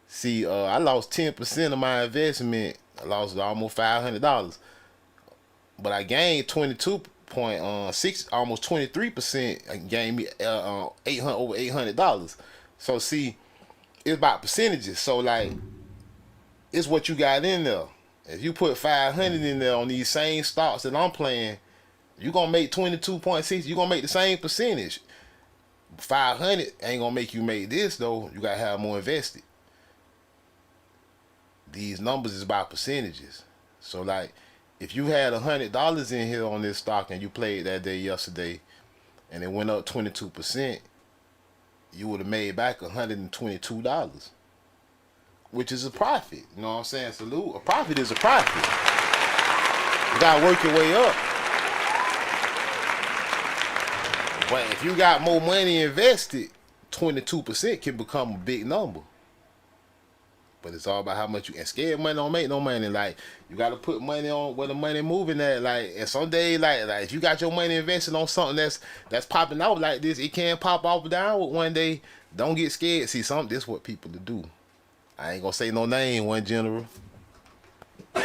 B: See, I lost 10% of my investment. I lost almost $500, but I gained 22.6, almost 23%. Gained me over $800. So see, it's about percentages. So like, it's what you got in there. If you put 500 in there on these same stocks that I'm playing, you gonna make 22.6. You gonna make the same percentage. 500 ain't gonna make you make this though. You gotta have more invested. These numbers is about percentages. So like, if you had $100 in here on this stock and you played that day yesterday, and it went up 22%, you would have made back $122, which is a profit. You know what I'm saying? Salute. A profit is a profit. You gotta work your way up. But if you got more money invested, 22% can become a big number. But it's all about how much you, and scared money don't make no money. Like, you gotta put money on where the money moving at. Like, and some days, like if you got your money invested on something that's popping out like this, it can pop off and down with one day. Don't get scared. See, this is what people to do. I ain't gonna say no name, one general. Hey,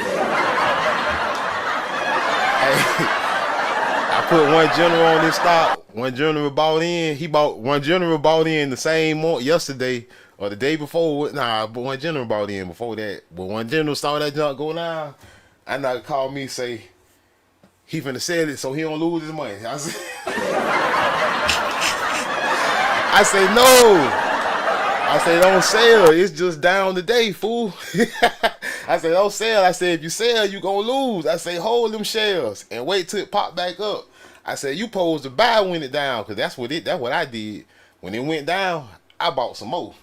B: I put one general on this stock. One general bought in. One general bought in the same month yesterday. Or the day before, but one general bought in before that. But one general saw that junk go down, and I called me and say, he finna sell it so he don't lose his money. I say, no. I say, don't sell. It's just down today, fool. I say, don't sell. I say, if you sell, you gonna lose. I say, hold them shares and wait till it pop back up. I said, you supposed to buy when it down, because that's what I did. When it went down, I bought some more.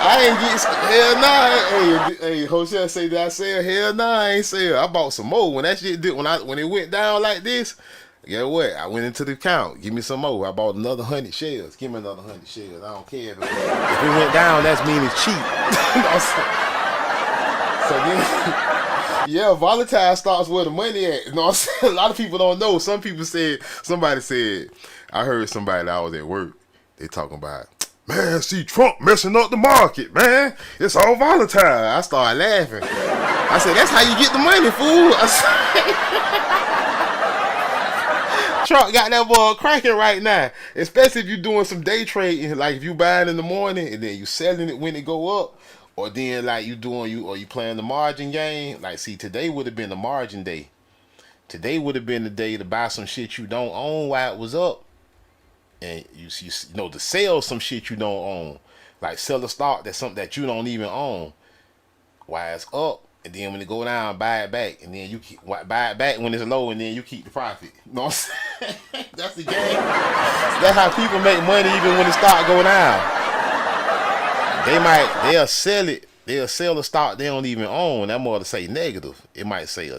B: I ain't get hell nah. Hey, Hotel say that I sell. Hell nah, I ain't sell. I bought some more when that shit did. When it went down like this, guess what? I went into the account. Give me some more. I bought another 100 shares. Give me another 100 shares. I don't care if it went down. That's mean it's cheap. So then, yeah, volatile stocks where the money at. You know what I'm saying? A lot of people don't know. Somebody said, I heard somebody that I was at work. They talking about, man, see Trump messing up the market, man. It's all volatile. I started laughing. I said, that's how you get the money, fool. I said, Trump got that ball cracking right now. Especially if you're doing some day trading, like if you buying in the morning and then you selling it when it go up, or then like you playing the margin game. Like, see, today would have been the margin day. Today would have been the day to buy some shit you don't own while it was up. And you know, to sell some shit you don't own, like sell a stock that's something that you don't even own while it's up, and then when it go down, buy it back, and then you buy it back when it's low, and then you keep the profit. You know what I'm saying? That's the game. That's how people make money even when the stock go down. They'll sell it. They'll sell a stock they don't even own. That mother say negative. It might say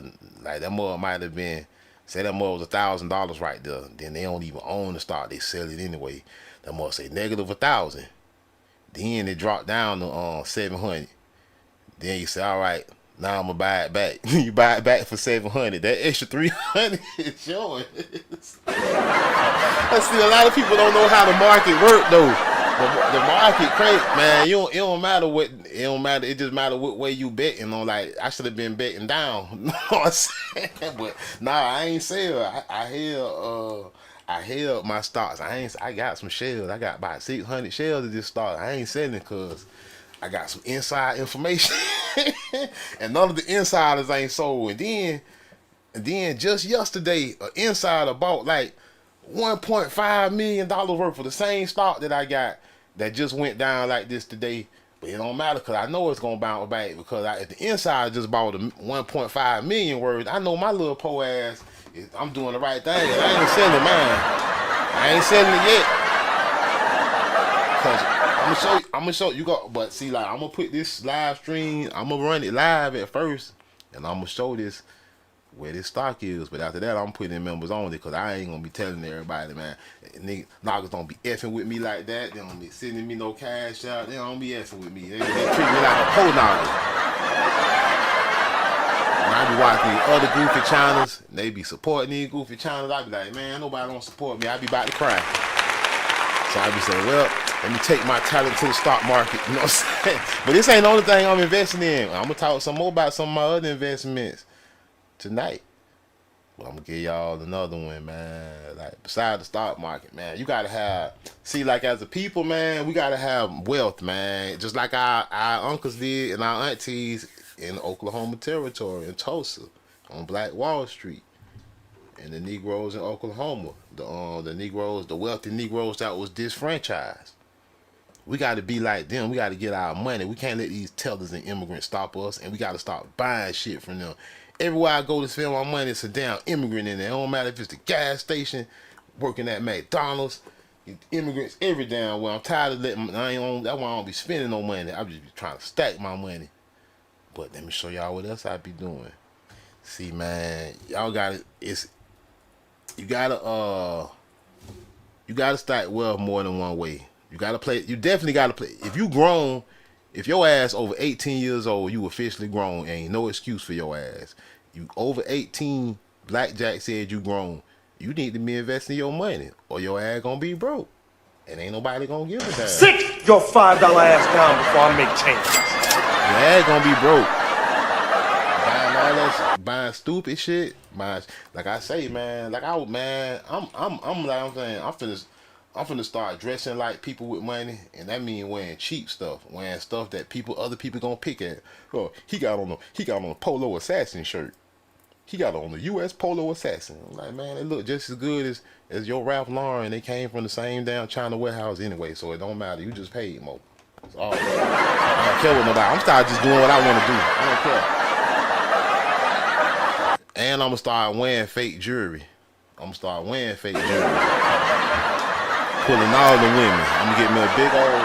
B: like that mother might have been. Say that mother was $1,000 right there. Then they don't even own the stock. They sell it anyway. That mother say negative 1,000. Then it dropped down to 700. Then you say, all right, now I'm gonna buy it back. You buy it back for 700. That extra 300 is yours. But see, a lot of people don't know how the market work though. The market crazy, man. It don't matter what. It don't matter. It just matter what way you betting on. Like, I should have been betting down. You know what I'm saying? But nah, I ain't sell. I held my stocks. I got some shares. I got about 600 shares of this stock. I ain't selling because I got some inside information, and none of the insiders ain't sold. And then just yesterday, an insider bought like $1.5 million worth of the same stock that I got that just went down like this today. But it don't matter because I know it's gonna bounce back because if the insider just bought a 1.5 million worth, I know my little po ass I'm doing the right thing. And I ain't selling mine. I ain't selling it yet. Cause I'm gonna show you but see, like, I'm gonna put this live stream, I'm gonna run it live at first, and I'm gonna show this where this stock is, but after that I'm putting members only because I ain't gonna be telling everybody, man. Niggas don't be effing with me like that. They don't be sending me no cash out. They don't be effing with me. They treat me like a po-nogger. When I be watching these other goofy channels, and they be supporting these goofy channels, I be like, man, nobody don't support me. I be about to cry. So I be saying, well, let me take my talent to the stock market. You know what I'm saying? But this ain't the only thing I'm investing in. I'm gonna talk some more about some of my other investments tonight. But I'm gonna give y'all another one, man. Like, besides the stock market, man, you gotta have, like, as a people, man, we gotta have wealth, man. Just like our uncles did and our aunties in the Oklahoma territory, in Tulsa, on Black Wall Street, and the Negroes in Oklahoma, the Negroes, the wealthy Negroes that was disfranchised. We got to be like them. We got to get our money. We can't let these tellers and immigrants stop us, and we got to start buying shit from them. Everywhere I go to spend my money, it's a damn immigrant in there. It don't matter if it's the gas station, working at McDonald's, immigrants every damn way. I'm tired of letting, that's why I don't be spending no money. I just be trying to stack my money. But let me show y'all what else I be doing. See, man, y'all got it. You gotta stack wealth more than one way. You gotta play. You definitely gotta play. If you grown, if your ass over 18 years old, you officially grown. Ain't no excuse for your ass. You over 18, Blackjack said you grown. You need to be investing your money, or your ass gonna be broke, and ain't nobody gonna give a damn.
C: Sit your $5 ass down before I make changes.
B: Your ass gonna be broke. Buying all that shit, buying stupid shit. Like I say, man. Like I'm finna start dressing like people with money, and that mean wearing cheap stuff, wearing stuff that other people gonna pick at. Oh, he got on a Polo Assassin shirt. He got on the U.S. Polo Assassin. I'm like, man, they look just as good as your Ralph Lauren. They came from the same damn China warehouse anyway, so it don't matter. You just paid more. That's all. I don't care what nobody. I'm starting just doing what I want to do. I don't care. And I'm gonna start wearing fake jewelry. Pulling all the women. I'm gonna get me a big old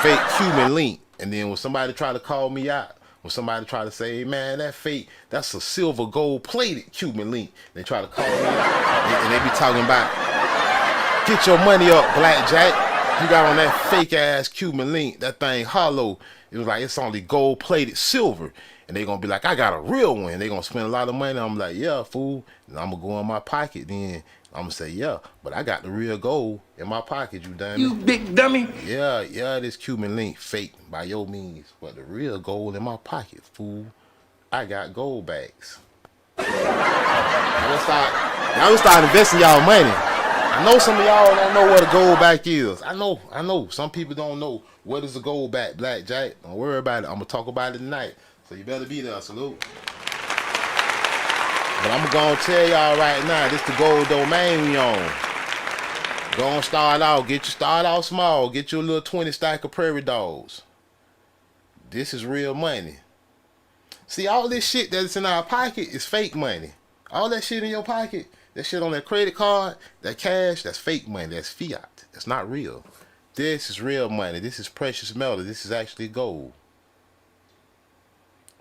B: fake Cuban link. And then when somebody try to call me out, when somebody try to say, hey, man, that fake, that's a silver gold plated Cuban link, they try to call me out, and they be talking about, get your money up, Blackjack. You got on that fake ass Cuban link, that thing hollow. It was like, it's only gold plated silver. And they gonna be like, I got a real one. They gonna spend a lot of money. I'm like, yeah, fool. And I'm gonna go in my pocket then. I'm gonna say, yeah, but I got the real gold in my pocket, you dummy.
C: You big dummy.
B: Yeah, this Cuban link fake by your means, but the real gold in my pocket, fool. I got gold bags. Y'all start investing y'all money. I know some of y'all don't know what a gold back is. I know. Some people don't know what is a gold back, Blackjack. Don't worry about it. I'm gonna talk about it tonight. So you better be there, salute. But I'm gonna tell y'all right now, this the gold domain we on. Gonna start out small. Get your little 20 stack of prairie dogs. This is real money. See, all this shit that's in our pocket is fake money. All that shit in your pocket, that shit on that credit card, that cash, that's fake money. That's fiat. That's not real. This is real money. This is precious metal. This is actually gold.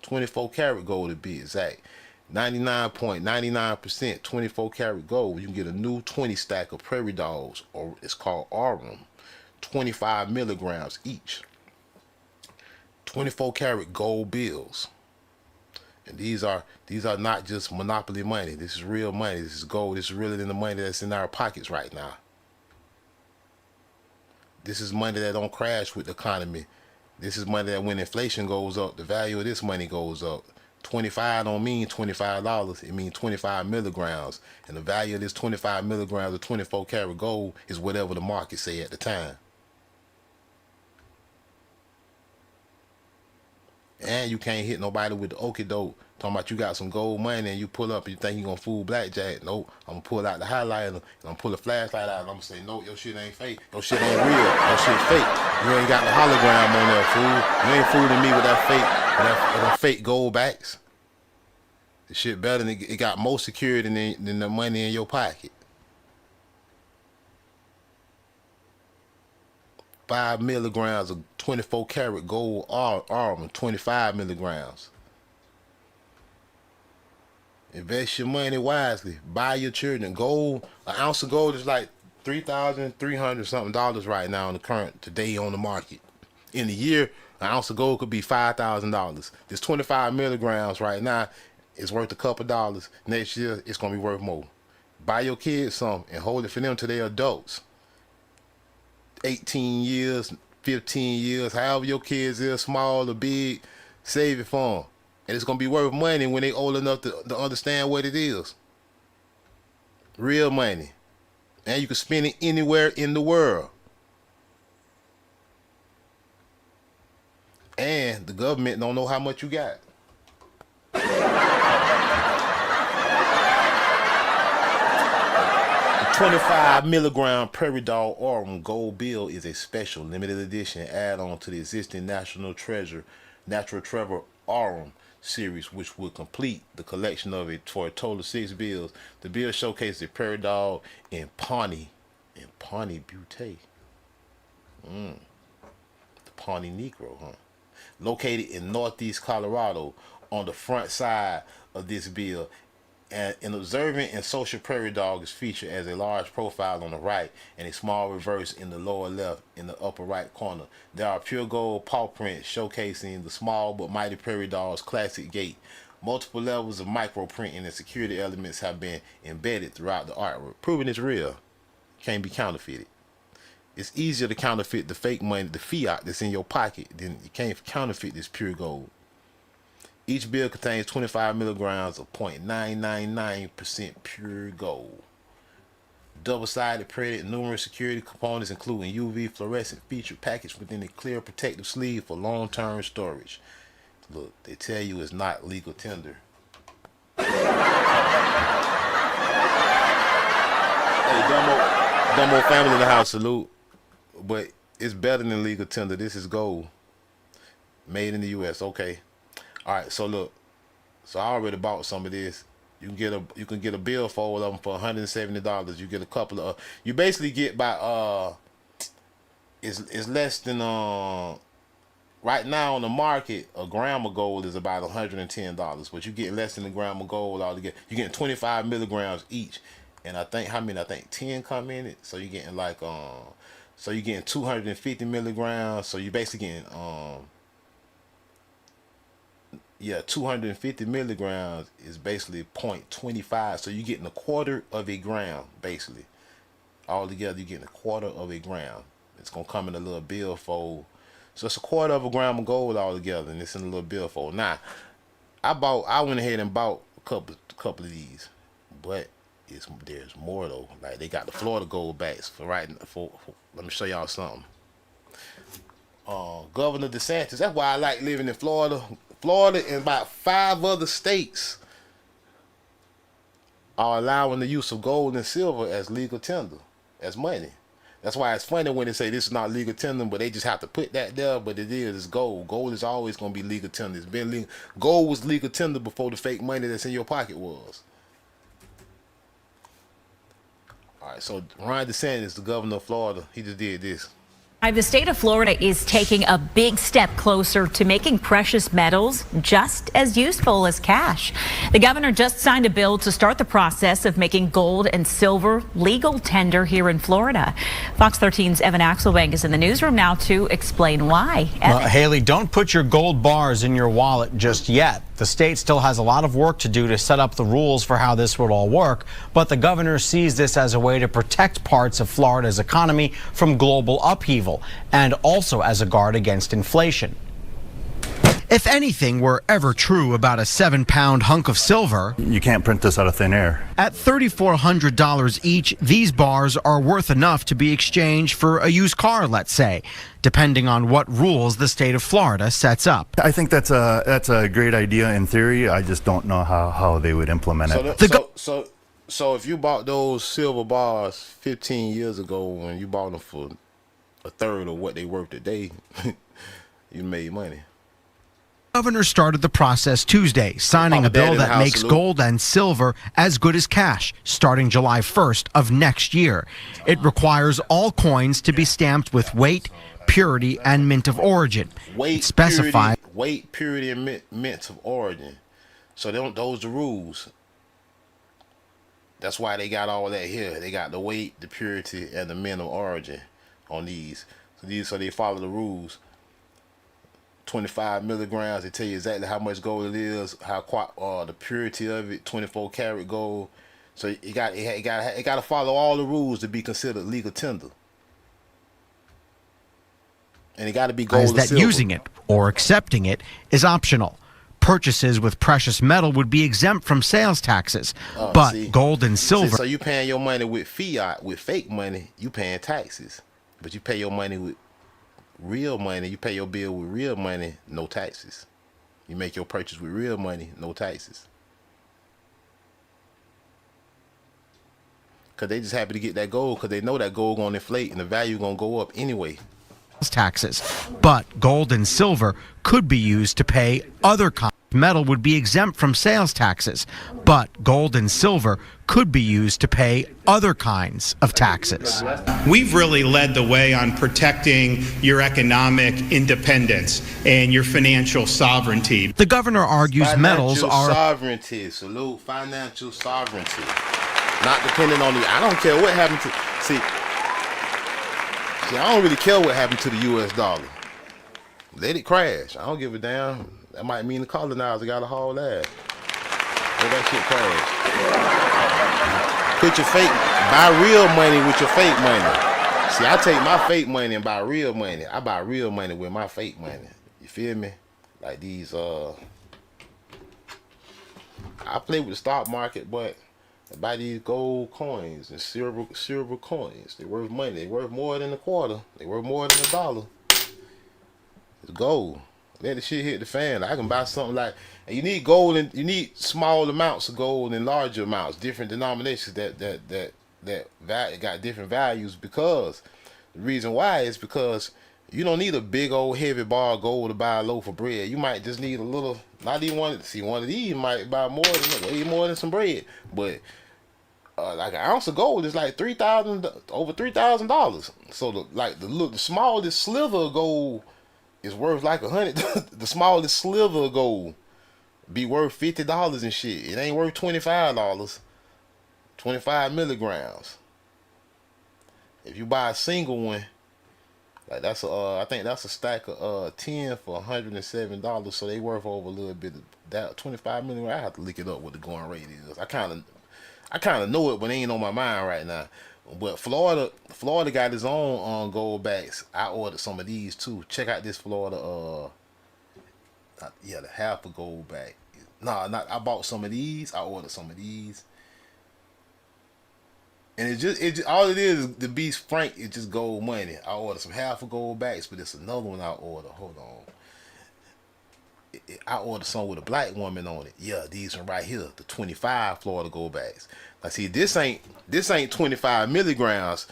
B: 24 karat gold to be exact. 99.99% 24 karat gold. You can get a new 20 stack of prairie dogs, or it's called Aurum. 25 milligrams each. 24 karat gold bills. And these are not just monopoly money. This is real money. This is gold. This is realer than the money that's in our pockets right now. This is money that don't crash with the economy. This is money that when inflation goes up, the value of this money goes up. 25 don't mean $25. It means 25 milligrams. And the value of this 25 milligrams of 24 karat gold is whatever the market say at the time. And you can't hit nobody with the okie doke. Talking about you got some gold money and you pull up and you think you gonna fool Blackjack. Nope. I'm gonna pull out the highlighter and I'm gonna pull a flashlight out and I'm gonna say, no, your shit ain't fake. Your shit ain't real. Your shit fake. You ain't got the hologram on there, fool. You ain't fooling me with that fake gold backs. The shit better than it got more security than the money in your pocket. 5 milligrams of 24 karat gold armor, 25 milligrams. Invest your money wisely. Buy your children gold. An ounce of gold is like $3,300 something right now today on the market. In a year, an ounce of gold could be $5,000. This 25 milligrams right now is worth a couple dollars. Next year, it's gonna be worth more. Buy your kids some and hold it for them till they're adults. 18 years, 15 years, however your kids is, small or big, save it for them. And it's going to be worth money when they old enough to understand what it is. Real money. And you can spend it anywhere in the world. And the government don't know how much you got. 25 milligram Prairie Dog Aurum Gold Bill is a special limited edition add-on to the existing Natural Treasure Aurum series, which will complete the collection of it for a total of 6 bills. The bill showcases the Prairie Dog in Pawnee Butte. The Pawnee Negro, huh? Located in northeast Colorado. On the front side of this bill, and an observant and social prairie dog is featured as a large profile on the right and a small reverse in the lower left in the upper right corner. There are pure gold paw prints showcasing the small but mighty prairie dog's classic gait. Multiple levels of microprinting and security elements have been embedded throughout the artwork, proving it's real. Can't be counterfeited. It's easier to counterfeit the fake money, the fiat that's in your pocket, than you can't counterfeit this pure gold. Each bill contains 25 milligrams of 0.999% pure gold. Double-sided printed, numerous security components including UV fluorescent feature packaged within a clear protective sleeve for long-term storage. Look, they tell you it's not legal tender. Hey, Dumbo family in the house, salute. But it's better than legal tender. This is gold. Made in the U.S., okay. All right, so look, so I already bought some of this. You can get a billfold of them for $170. You get a couple of, you basically get about it's less than right now on the market. A gram of gold is about $110, but you get less than a gram of gold altogether. You're getting 25 milligrams each, and I think how many? I think 10 come in it. So you're getting like so you're getting 250 milligrams. So you're basically getting yeah, 250 milligrams is basically 0.25. So you're getting a quarter of a gram, basically. All together, you're getting a quarter of a gram. It's going to come in a little billfold. So it's a quarter of a gram of gold all together, and it's in a little billfold. Now, I went ahead and bought a couple of these, but there's more, though. Like, they got the Florida gold backs for let me show y'all something. Governor DeSantis, that's why I like living in Florida. Florida and about 5 other states are allowing the use of gold and silver as legal tender, as money. That's why it's funny when they say this is not legal tender, but they just have to put that there. But it is. It's gold. Gold is always going to be legal tender. It's been legal. Gold was legal tender before the fake money that's in your pocket was. All right. So Ron DeSantis, the governor of Florida, he just did this.
H: The state of Florida is taking a big step closer to making precious metals just as useful as cash. The governor just signed a bill to start the process of making gold and silver legal tender here in Florida. Fox 13's Evan Axelbank is in the newsroom now to explain why.
I: Well, Haley, don't put your gold bars in your wallet just yet. The state still has a lot of work to do to set up the rules for how this would all work, but the governor sees this as a way to protect parts of Florida's economy from global upheaval and also as a guard against inflation. If anything were ever true about a 7-pound hunk of silver,
J: you can't print this out of thin air.
I: At $3,400 each, these bars are worth enough to be exchanged for a used car, let's say, depending on what rules the state of Florida sets up.
J: I think that's a great idea in theory. I just don't know how they would implement it.
B: So if you bought those silver bars 15 years ago, when you bought them for a third of what they worth today, you made money.
I: The governor started the process Tuesday, signing a bill that makes gold and silver as good as cash starting July 1st of next year. It requires all coins to be stamped with weight, purity, and mint of origin.
B: Weight, purity, and mint of origin. So those the rules. That's why they got all that here. They got the weight, the purity, and the mint of origin on these. So they follow the rules. 25 milligrams, they tell you exactly how much gold it is, how the purity of it, 24 karat gold. So it got to follow all the rules to be considered legal tender. And it got to be gold and silver.
I: Using it or accepting it is optional. Purchases with precious metal would be exempt from sales taxes, but gold and silver.
B: So you paying your money with fiat, with fake money, you paying taxes, but you pay your money with real money, you pay your bill with real money, no taxes. You make your purchase with real money, no taxes. Because they just happy to get that gold because they know that gold going to inflate and the value going to go up anyway.
I: Taxes, but gold and silver could be used to pay other kinds. Metal would be exempt from sales taxes, but gold and silver could be used to pay other kinds of taxes.
K: We've really led the way on protecting your economic independence and your financial sovereignty.
I: The governor argues metals are
B: sovereignty. Salute financial sovereignty. Not depending on I don't care what happened to see, I don't really care what happened to the US dollar. Let it crash. I don't give a damn. That might mean the colonizer got a haul ass. Let that shit crash. Put your fake, buy real money with your fake money. See, I take my fake money and buy real money. I buy real money with my fake money. You feel me? Like these, I play with the stock market, but I buy these gold coins and silver coins. They worth money. They worth more than a quarter. They worth more than $1. It's gold. Let the shit hit the fan. I can buy something like, and you need gold, and you need small amounts of gold and larger amounts, different denominations that got different values. Because the reason why is because you don't need a big old heavy bar of gold to buy a loaf of bread. You might just need a little. Not even one. See, one of these might buy way more than some bread. But like an ounce of gold is like over $3,000. So the smallest sliver of gold is worth like 100. The smallest sliver of gold be worth $50 and shit. It ain't worth $25. 25 milligrams. If you buy a single one, like that's I think that's a stack of 10 for $107. So they worth over a little bit of that 25 milligrams. I have to look it up what the going rate is. I kind of know it, but it ain't on my mind right now. But Florida got its own gold backs. I ordered some of these too. Check out this Florida the half a gold back. I bought some of these. I ordered some of these. And it just all it is to be frank, it's just gold money. I ordered some half a gold backs, but it's another one I ordered. Hold on. I ordered some with a black woman on it. Yeah, these one right here, the 25 Florida gold backs. Now see, this ain't 25 milligrams.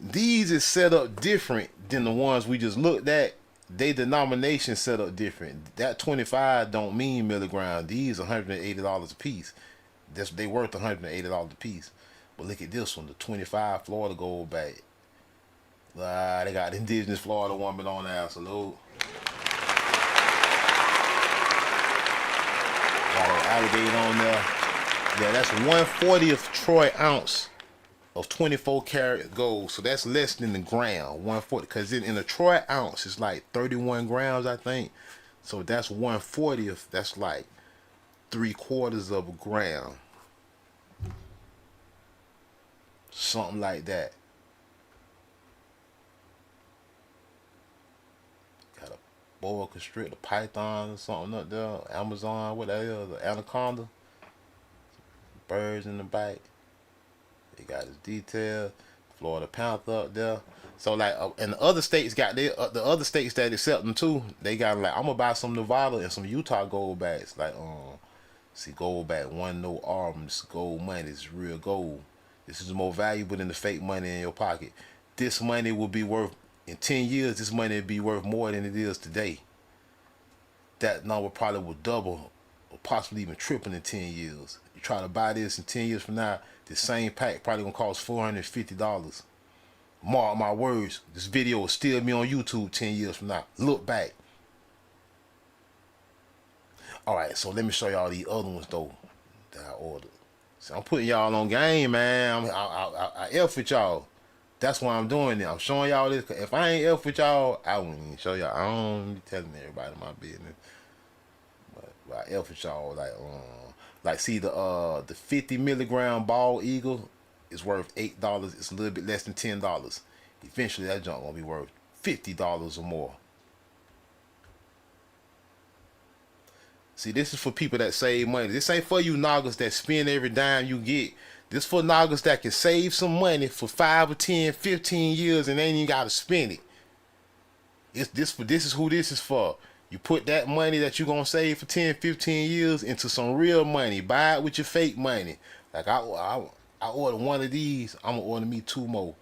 B: These is set up different than the ones we just looked at. They denomination set up different. That 25 don't mean milligram. These $180 a piece. They worth $180 a piece. But look at this one, the 25 Florida gold back. They got the indigenous Florida woman on there. Salute. Got an alligator on there. Yeah, that's 1/40th troy ounce of 24 karat gold. So that's less than the gram. 1/40, because in a troy ounce it's like 31 grams, I think. So that's 1/40th. That's like 3/4 of a gram. Something like that. Got a boa constrictor, python or something up there. Amazon, what that is, the anaconda. Birds in the back. They got his detail. Florida panther up there. So like, and the other states got the other states that accept them too. They got like, I'm gonna buy some Nevada and some Utah gold backs. Like see, gold back, one no arms, gold money. It's real gold. This is more valuable than the fake money in your pocket. This money will be worth, in 10 years, this money will be worth more than it is today. That number probably will double or possibly even triple in 10 years. You try to buy this in 10 years from now, the same pack probably gonna cost $450. Mark my words, this video will still be on YouTube 10 years from now. Look back. Alright, so let me show y'all these other ones though that I ordered. So I'm putting y'all on game, man. I F with y'all. That's why I'm doing it. I'm showing y'all this. If I ain't F with y'all, I wouldn't even show y'all. I don't be telling everybody my business. But I F with y'all. Like see the 50 milligram bald eagle is worth $8. It's a little bit less than $10. Eventually that junk gonna be worth $50 or more. See, this is for people that save money. This ain't for you noggers that spend every dime you get. This for noggers that can save some money for 5 or 10, 15 years and ain't even gotta spend it. This is who this is for. You put that money that you gonna save for 10, 15 years into some real money. Buy it with your fake money. Like I ordered one of these. I'm gonna order me 2 more.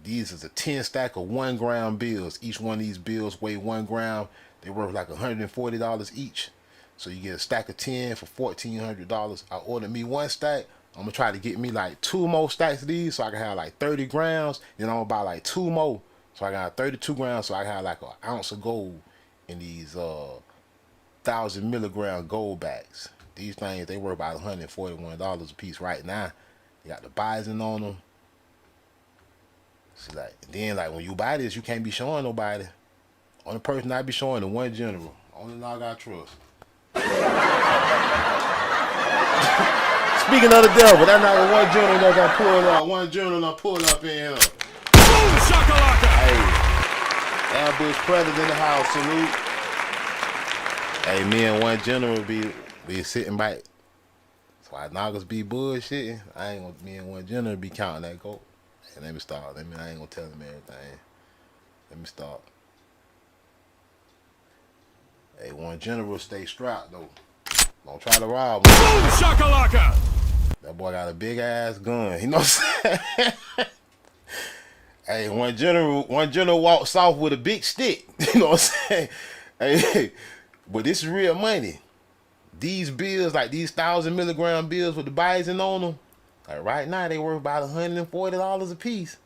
B: These is a 10 stack of 1 gram bills. Each one of these bills weigh 1 gram. They worth like $140 each. So you get a stack of 10 for $1,400. I ordered me 1 stack. I'm gonna try to get me like 2 more stacks of these so I can have like 30 grams. Then I'm gonna buy like 2 more. So I got 32 grams so I can have like an ounce of gold in these 1,000 milligram gold backs. These things, they worth about $141 a piece right now. You got the bison on them. See, like, then like when you buy this, you can't be showing nobody. Only person I be showing the one general. Only dog I trust. Speaking of the devil, that's not the one journal that got pulled up. One journal that pulled up in here.
F: Boom shakalaka!
B: Hey, ambush predator in the house. Salute. Hey, me and one general be sitting back. That's why noggers be bullshitting. I ain't gonna. Me and one general be counting that gold. Hey, let me start. I ain't gonna tell him everything. Let me start. Hey, one general stay strapped though. Don't try to rob him.
F: Boom shakalaka!
B: That boy got a big ass gun. You know what I'm saying? Hey, one general walks off with a big stick. You know what I'm saying? Hey, but this is real money. These bills, like these 1,000 milligram bills with the bison on them, Like right now, they worth about $140 a piece.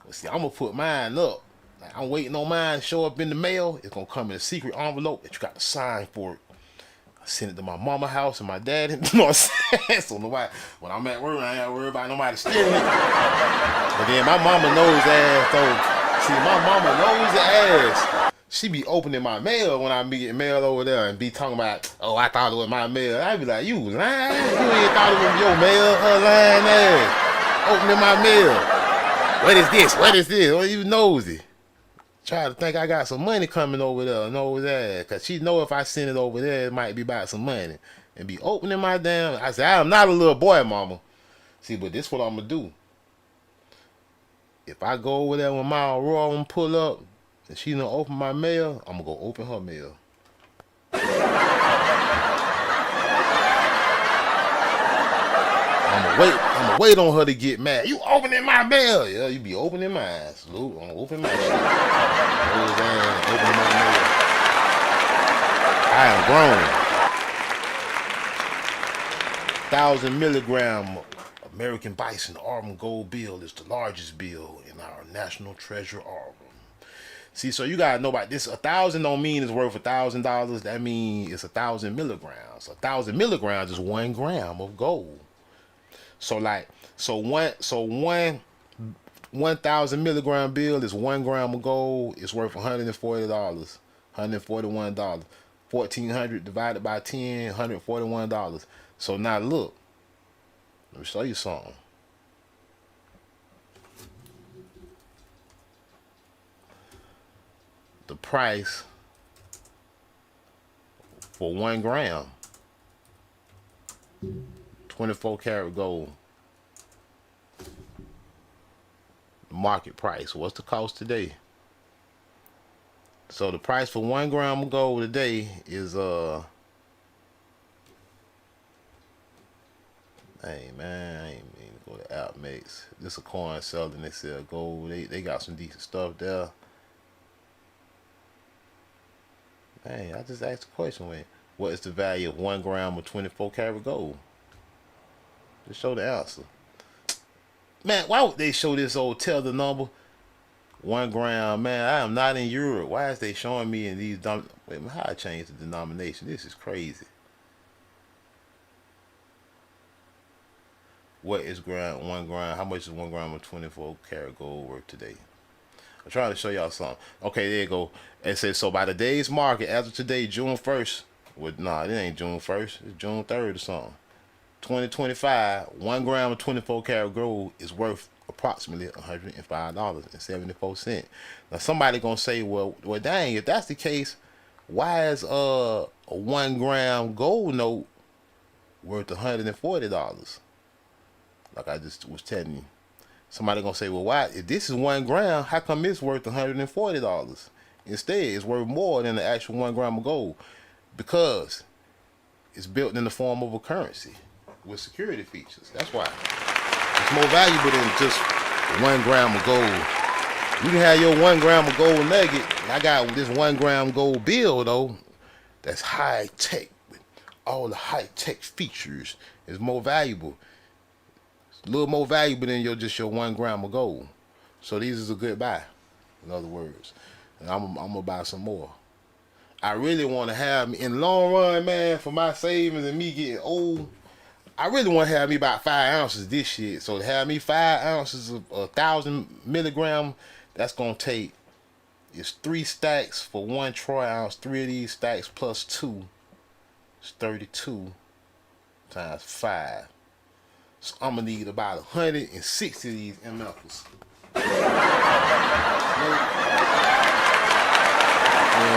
B: But see, I'm gonna put mine up. Like, I'm waiting on mine to show up in the mail. It's gonna come in a secret envelope that you got to sign for it. I send it to my mama house and my dad. You know what I'm saying? So nobody, when I'm at work, I ain't gotta worry about nobody stealing it. But then my mama knows ass though. See, my mama knows the ass. She be opening my mail when I be getting mail over there and be talking about, oh, I thought it was my mail. I be like, you lying? You ain't thought it was your mail, her lying ass. Opening my mail. What is this? What is this? Oh, you nosy. Try to think I got some money coming over there. Knows that. Because she know if I send it over there, it might be about some money. And be opening my damn. I said, I'm not a little boy, mama. See, but this what I'm going to do. If I go over there with my Aurora and pull up, and she don't open my mail, I'm going to go open her mail. I'm gonna wait on her to get mad. You opening my mail? Yeah, you be opening mine. Salute. I'm gonna open my shit. Opening my mail. I am grown. 1,000 milligram American Bison Arbor Gold bill is the largest bill in our National Treasure Arbor. See, so you gotta know about this. 1,000 don't mean it's worth $1,000. That means it's 1,000 milligrams. 1,000 milligrams is 1 gram of gold. So 1,000 milligram bill is 1 gram of gold. It's worth $140, $141. 1,400 divided by 10, $141. So now look, let me show you something. The price for 1 gram, 24 karat gold, market price. What's the cost today? So the price for 1 gram of gold today is hey man, I ain't mean to go to Outmates. This a coin seller and they sell gold. They got some decent stuff there. Hey, I just asked a question with what is the value of 1 gram of 24 karat gold? Just show the answer. Man, why would they show this old tell the number? 1 gram, man. I am not in Europe. Why is they showing me in these wait, how I change the denomination? This is crazy. What is 1 gram? How much is 1 gram of 24 karat gold worth today? I'm trying to show y'all something. Okay, there you go. It says, so by today's market, as of today, June 1st, nah, it ain't June 1st. It's June 3rd or something. 2025, 1 gram of 24 karat gold is worth approximately $105.74. Now somebody gonna say, well, dang, if that's the case, why is a 1 gram gold note worth $140? Like I just was telling you. Somebody gonna say, well, why? If this is 1 gram, how come it's worth $140? Instead, it's worth more than the actual 1 gram of gold because it's built in the form of a currency with security features. That's why it's more valuable than just 1 gram of gold. You can have your 1 gram of gold nugget. And I got this 1 gram gold bill though. That's high tech with all the high tech features. It's more valuable. A little more valuable than just your 1 gram of gold. So these is a good buy, in other words. And I'm gonna buy some more. I really want to have me in the long run, man, for my savings and me getting old. I really want to have me about 5 ounces of this shit. So to have me 5 ounces of 1,000 milligram, that's gonna take, it's 3 stacks for 1 troy ounce. 3 of these stacks plus 2 is 32 times 5. So I'm gonna need about 160 of these MFs. When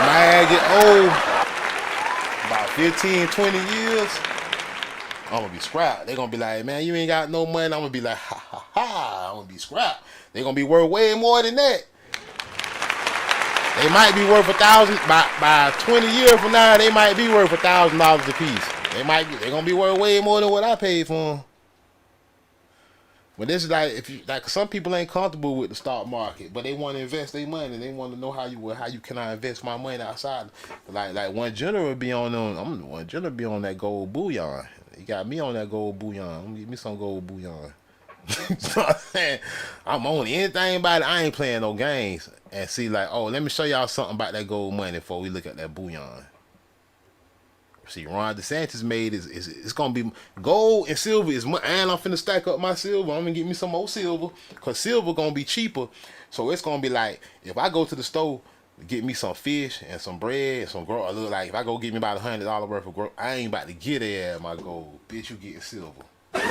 B: I get old, about 15, 20 years, I'm gonna be scrapped. They're gonna be like, man, you ain't got no money. I'm gonna be like, ha ha ha, I'm gonna be scrapped. They're gonna be worth way more than that. They might be worth $1,000 by 20 years from now. They might be worth $1,000 a piece. They're gonna be worth way more than what I paid for them. But this is like, if you like, some people ain't comfortable with the stock market, but they want to invest their money. They want to know how you can I invest my money outside. Like one general be on them. One general be on that gold bullion. He got me on that gold bullion. I'm gonna get me some gold bullion. You know what I'm saying? I'm on anything about it. I ain't playing no games. And see, like, oh, let me show y'all something about that gold money before we look at that bullion. See, Ron DeSantis made it's gonna be gold and silver is and I'm finna stack up my silver. I'm gonna get me some more silver because silver gonna be cheaper. So it's gonna be like if I go to the store get me some fish and some bread and some grow. Look like if I go get me about $100 worth of grow, I ain't about to get it at my gold. Bitch, you getting silver. Get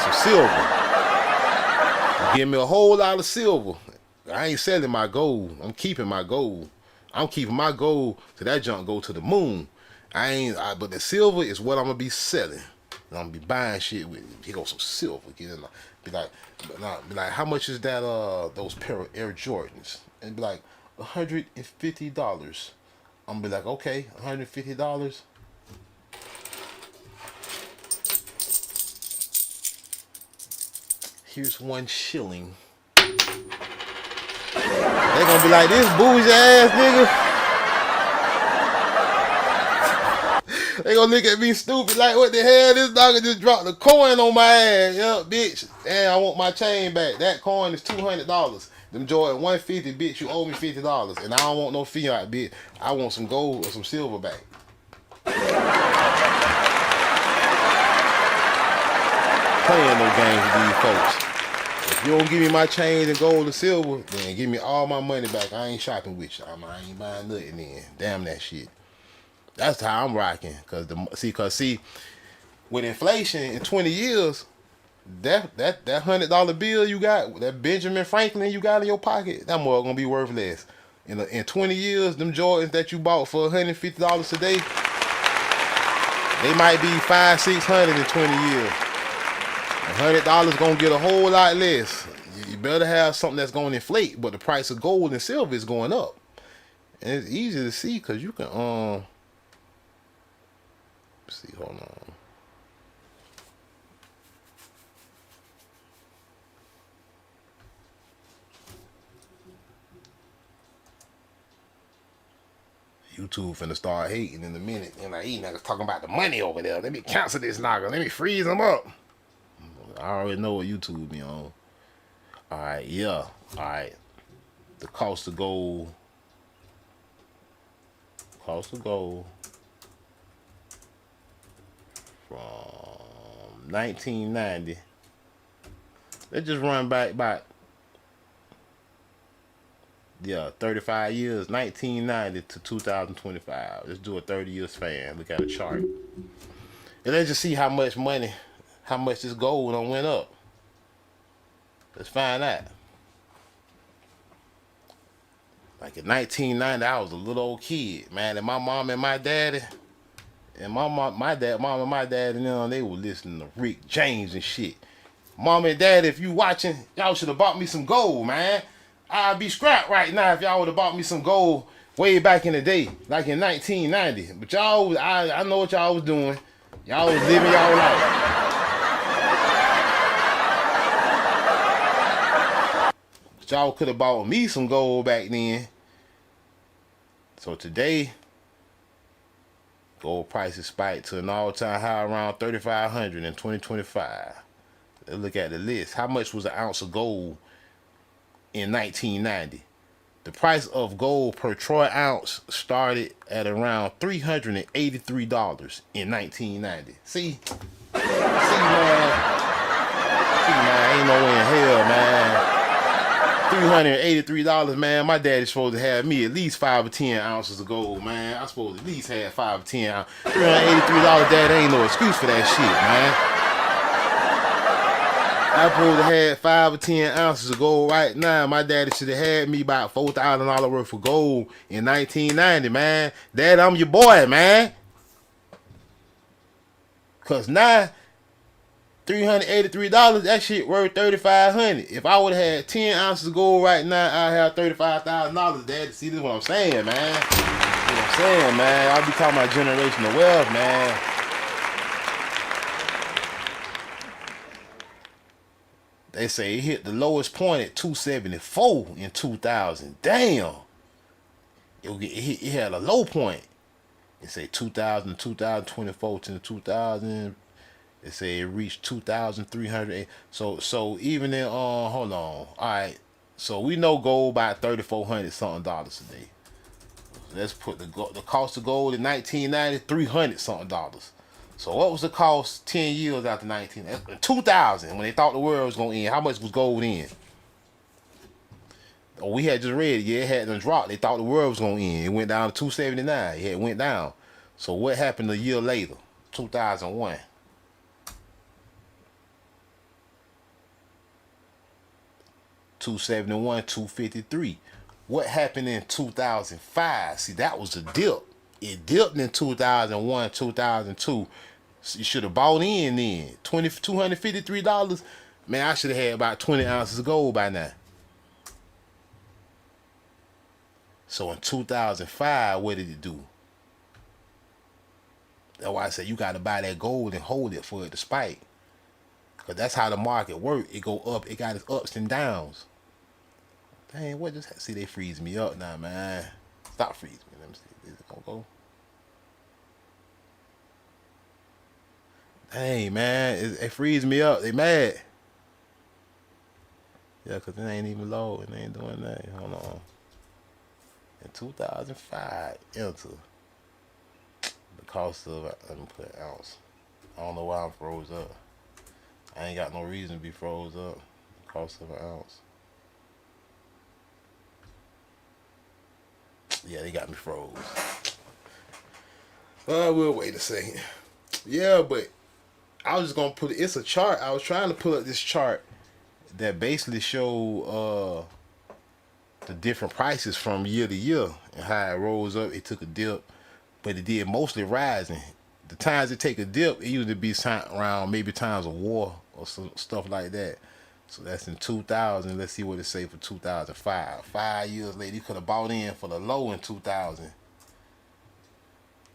B: some silver. Give me a whole lot of silver. I ain't selling my gold. I'm keeping my gold. I'm keeping my gold till that junk go to the moon. But the silver is what I'm gonna be selling. And I'm gonna be buying shit with. Here goes some silver. Be like, how much is that? Those pair of Air Jordans, and be like $150. I'm gonna be like, okay, $150. Here's 1 shilling. They gonna be like, this bougie ass nigga. They gonna look at me stupid like, what the hell? This dog just dropped a coin on my ass. Yup, bitch. Damn, I want my chain back. That coin is $200. Them Jordan 150, bitch. You owe me $50, and I don't want no fiat, bitch. I want some gold or some silver back. Playing no games with these folks. If you don't give me my chains and gold and silver, then give me all my money back. I ain't shopping with you. I ain't buying nothing then. Damn that shit. That's how I'm rocking. Cause see, with inflation in 20 years, that $100 bill you got, that Benjamin Franklin you got in your pocket, that more gonna be worth less. In 20 years, them Jordans that you bought for $150 today, they might be $500-600 in 20 years. $100 gonna get a whole lot less. You better have something that's gonna inflate, but the price of gold and silver is going up. And it's easy to see because you can see, hold on. YouTube finna start hating in a minute. And like, these niggas talking about the money over there. Let me cancel this nigga. Let me freeze them up. I already know what YouTube be on. Alright, yeah. Alright. The cost of gold. Cost of gold. From 1990. Let's just run back about 35 years. 1990 to 2025. Let's do a 30-year span. Look at a chart. And let's just see how much money, how much this gold done went up. Let's find out. Like in 1990, I was a little old kid, man, and my mom and my daddy, and mom and my dad, and them, they were listening to Rick James and shit. Mom and dad, if you watching, y'all should have bought me some gold, man. I'd be scrapped right now if y'all would have bought me some gold way back in the day, like in 1990. But y'all, I know what y'all was doing. Y'all was living y'all life. But y'all could have bought me some gold back then. So today, gold prices spiked to an all-time high around $3,500 in 2025. Let's look at the list. How much was an ounce of gold in 1990? The price of gold per troy ounce started at around $383 in 1990. See, man, ain't no way in hell, man. $383, man. My daddy's supposed to have me at least 5 or 10 ounces of gold, man. I'm supposed to at least have 5 or 10 ounces. $383, dad ain't no excuse for that shit, man. I supposed to have 5 or 10 ounces of gold right now. My daddy should have had me about $4,000 worth of gold in 1990, man. Dad, I'm your boy, man. Cause now, $383, that shit worth $3,500. If I would have had 10 ounces of gold right now, I'd have $35,000, Dad. See, this is what I'm saying, man. This is what I'm saying, man. I'll be talking about generational wealth, man. They say it hit the lowest point at 274 in 2000. Damn. It had a low point. It say 2000, 2024 to 2000. It say it reached 2,300. So even in hold on. All right. So we know gold about $3,400 something dollars a day. Let's put the cost of gold in 1990, $300 something dollars. So what was the cost 10 years after 2000 when they thought the world was gonna end? How much was gold in? Oh, we had just read it. Yeah, it had done dropped. They thought the world was gonna end. It went down to 279. Yeah, it went down. So what happened a year later? 2001. $271, $253. What happened in 2005? See, that was a dip. It dipped in 2001, 2002. So you should have bought in then. $253. Man, I should have had about 20 ounces of gold by now. So in 2005, what did it do? That's why I said you got to buy that gold and hold it for it to spike. Because that's how the market works. It go up. It got its ups and downs. Dang, what just... See, they freeze me up now, man. Stop freezing me. Let me see. Is it going to go? Dang, man. It freeze me up. They mad. Yeah, because it ain't even low. It ain't doing that. Hold on. In 2005, enter the cost of... Let me put an ounce. I don't know why I'm froze up. I ain't got no reason to be froze up. The cost of an ounce. Yeah, they got me froze. We'll wait a second. Yeah, but I was just gonna put it. It's a chart. I was trying to pull up this chart that basically show the different prices from year to year and how it rose up. It took a dip, but it did mostly rising. The times it take a dip, it usually be around maybe times of war or some stuff like that. So that's in 2000. Let's see what it say for 2005. 5 years later, you could have bought in for the low in 2000.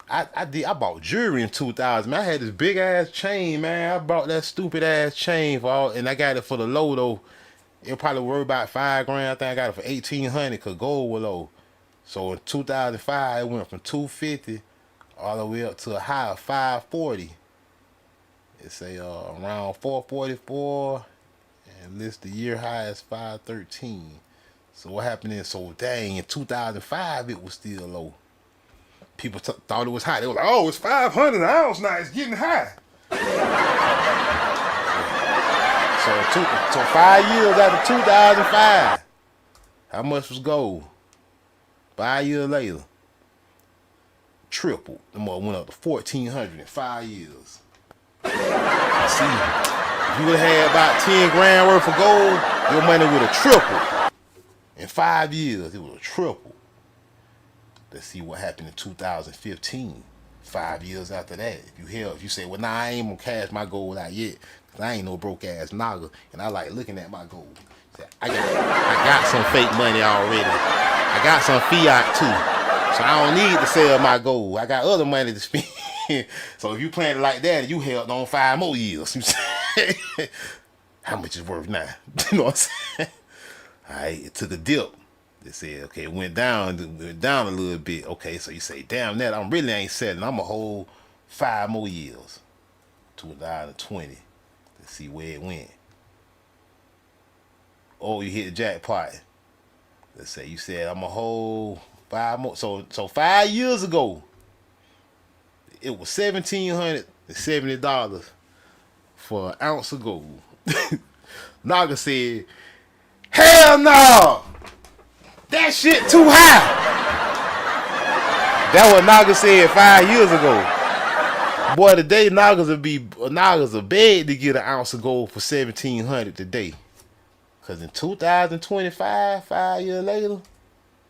B: I bought jewelry in 2000. Man, I had this big ass chain, man. I bought that stupid ass chain for all, and I got it for the low though. It probably worth about $5 grand. I think I got it for 1,800 because gold was low. So in 2005, it went from 250 all the way up to a high of 540. It say around 444. And list the year high as 513. So what happened is, so dang, in 2005 it was still low. People thought it was high. They were like, oh, it's 500 an ounce now. It's getting high. So 5 years after 2005, how much was gold? 5 years later, tripled. The mother went up to 1,400 in 5 years. See. If you would have had about 10 grand worth of gold, your money would have tripled. In 5 years, it would have tripled. Let's see what happened in 2015. 5 years after that. If you say, well, nah, I ain't gonna cash my gold out yet, because I ain't no broke ass nigga, and I like looking at my gold. I got some fake money already. I got some fiat too. So I don't need to sell my gold. I got other money to spend. So if you plan it like that, you held on 5 more years. How much is worth now? You know what I'm saying? Alright, it took a dip. They said, okay, it went down a little bit. Okay, so you say, damn that, I really ain't selling. I'm a whole 5 more years. 2020. Let's see where it went. Oh, you hit the jackpot. Let's say you said I'm a whole 5 more. So 5 years ago, it was $1,770 for an ounce of gold. Naga said, hell no! That shit too high! That's what Naga said 5 years ago. Boy, today Nagas will beg to get an ounce of gold for $1,700 today. Cause in 2025, 5 years later,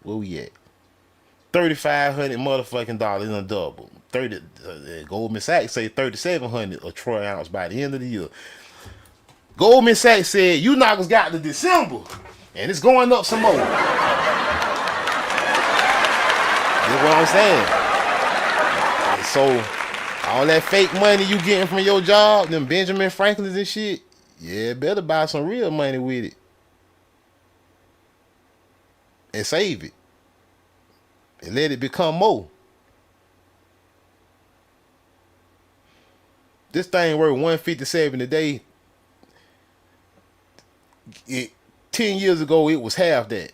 B: where we at? $3,500 motherfucking dollars in a double. Goldman Sachs say $3,700 a troy ounce by the end of the year. Goldman Sachs said you knockers got to December, and it's going up some more. That's what I'm saying. And so all that fake money you getting from your job, them Benjamin Franklins and shit, Yeah, better buy some real money with it. And save it. And let it become more. This thing worth $157 today. 10 years ago, it was half that.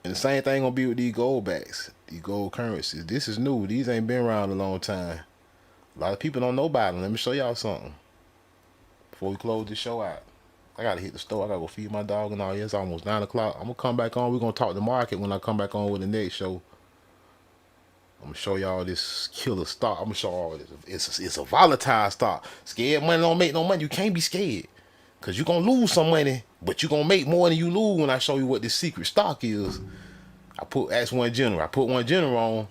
B: And the same thing gonna be with these gold backs, these gold currencies. This is new. These ain't been around a long time. A lot of people don't know about them. Let me show y'all something before we close this show out. I gotta hit the store. I gotta go feed my dog and all. It's almost 9 o'clock. I'm gonna come back on. We're gonna talk the market when I come back on with the next show. I'm gonna show y'all this killer stock. I'm gonna show all this. It's a volatile stock. Scared money don't make no money. You can't be scared, cause you're gonna lose some money, but you're gonna make more than you lose when I show you what this secret stock is. Ask one general. I put one general on.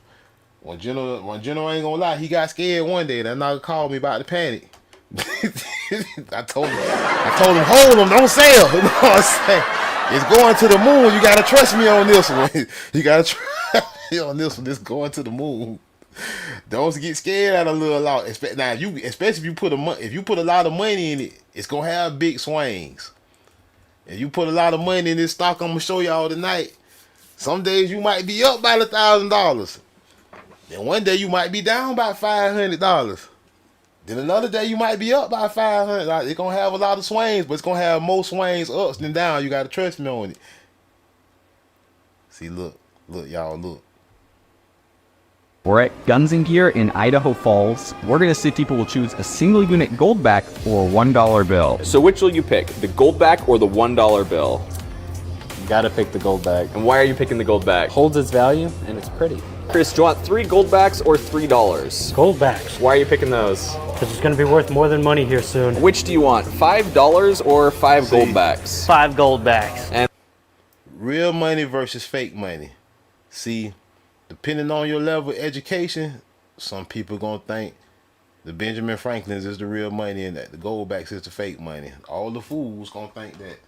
B: One general ain't gonna lie. He got scared one day. That nigga called me about the panic. I told him, hold him, don't sell. You know what I'm saying? It's going to the moon. You gotta trust me on this one. You gotta trust me on this one. It's going to the moon. Don't get scared at a little lot. Now, especially if you put a lot of money in it, it's gonna have big swings. If you put a lot of money in this stock, I'm gonna show y'all tonight. Some days you might be up by $1,000. Then one day you might be down by $500. Then another day you might be up by $500. It's gonna have a lot of swings, but it's gonna have more swings ups than down. You gotta trust me on it. See, look, y'all, look.
L: We're at Guns and Gear in Idaho Falls. We're gonna see if people will choose a single unit gold back or $1 bill.
M: So which will you pick, the gold back or the $1 bill?
N: You gotta pick the gold back.
M: And why are you picking the gold back?
N: Holds its value and it's pretty.
M: Chris, do you want 3 gold backs or $3?
O: Gold backs.
M: Why are you picking those?
O: Because it's going to be worth more than money here soon.
M: Which do you want, $5 or 5 gold backs?
O: 5 gold backs.
M: And
B: real money versus fake money. See, depending on your level of education, some people gonna think the Benjamin Franklins is the real money and that the gold backs is the fake money. All the fools gonna think that.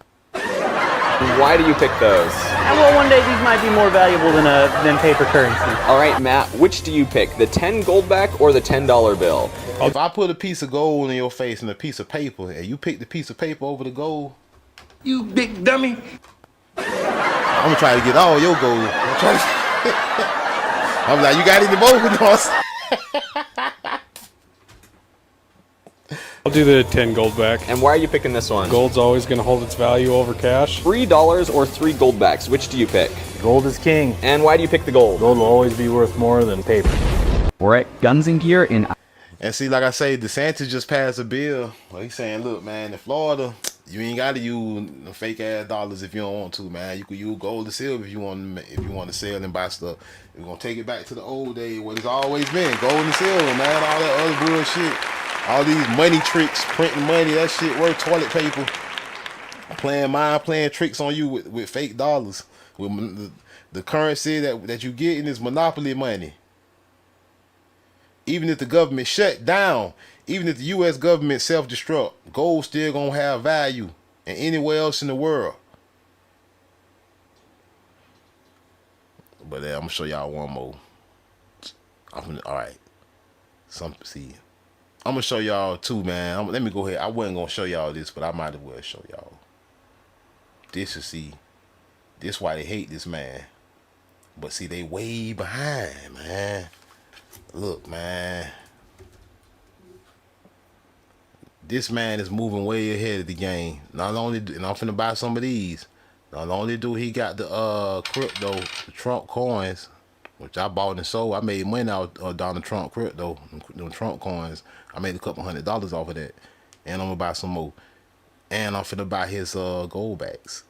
M: Why do you pick those?
O: Well, one day these might be more valuable than paper currency.
M: All right, Matt, which do you pick, the 10 gold back or the $10 bill?
B: If I put a piece of gold in your face and a piece of paper, and you pick the piece of paper over the gold,
G: You big dummy.
B: I'm gonna try to get all your gold. I'm like, you got any more? You know what I'm saying?
P: I'll do the 10 gold back.
M: And why are you picking this one?
P: Gold's always going to hold its value over cash.
M: $3 or 3 gold backs, which do you pick?
N: Gold is king.
M: And why do you pick the gold?
N: Gold will always be worth more than paper.
L: We're at Guns and Gear in...
B: And see, like I say, DeSantis just passed a bill. Well, he's saying, look, man, in Florida, you ain't got to use the fake ass dollars if you don't want to, man. You can use gold or silver if you want to sell and buy stuff. We're gonna take it back to the old days, what it's always been, gold and silver, man. All that other bullshit, all these money tricks, printing money, that shit worth toilet paper. Playing tricks on you with fake dollars. With the currency that you getting is monopoly money. Even if the government shut down, even if the U.S. government self-destruct, gold still gonna have value and anywhere else in the world. But I'm gonna show y'all one more. All right. I'm gonna show y'all two, man. Let me go ahead. I wasn't gonna show y'all this, but I might as well show y'all. This why they hate this man. But see, they way behind, man. Look, man. This man is moving way ahead of the game. Not only, and I'm finna buy some of these. Not only do he got the crypto, the Trump coins, which I bought and sold. I made money out of Donald Trump crypto, them Trump coins. I made a couple $100 off of that. And I'm gonna buy some more. And I'm finna buy his gold backs.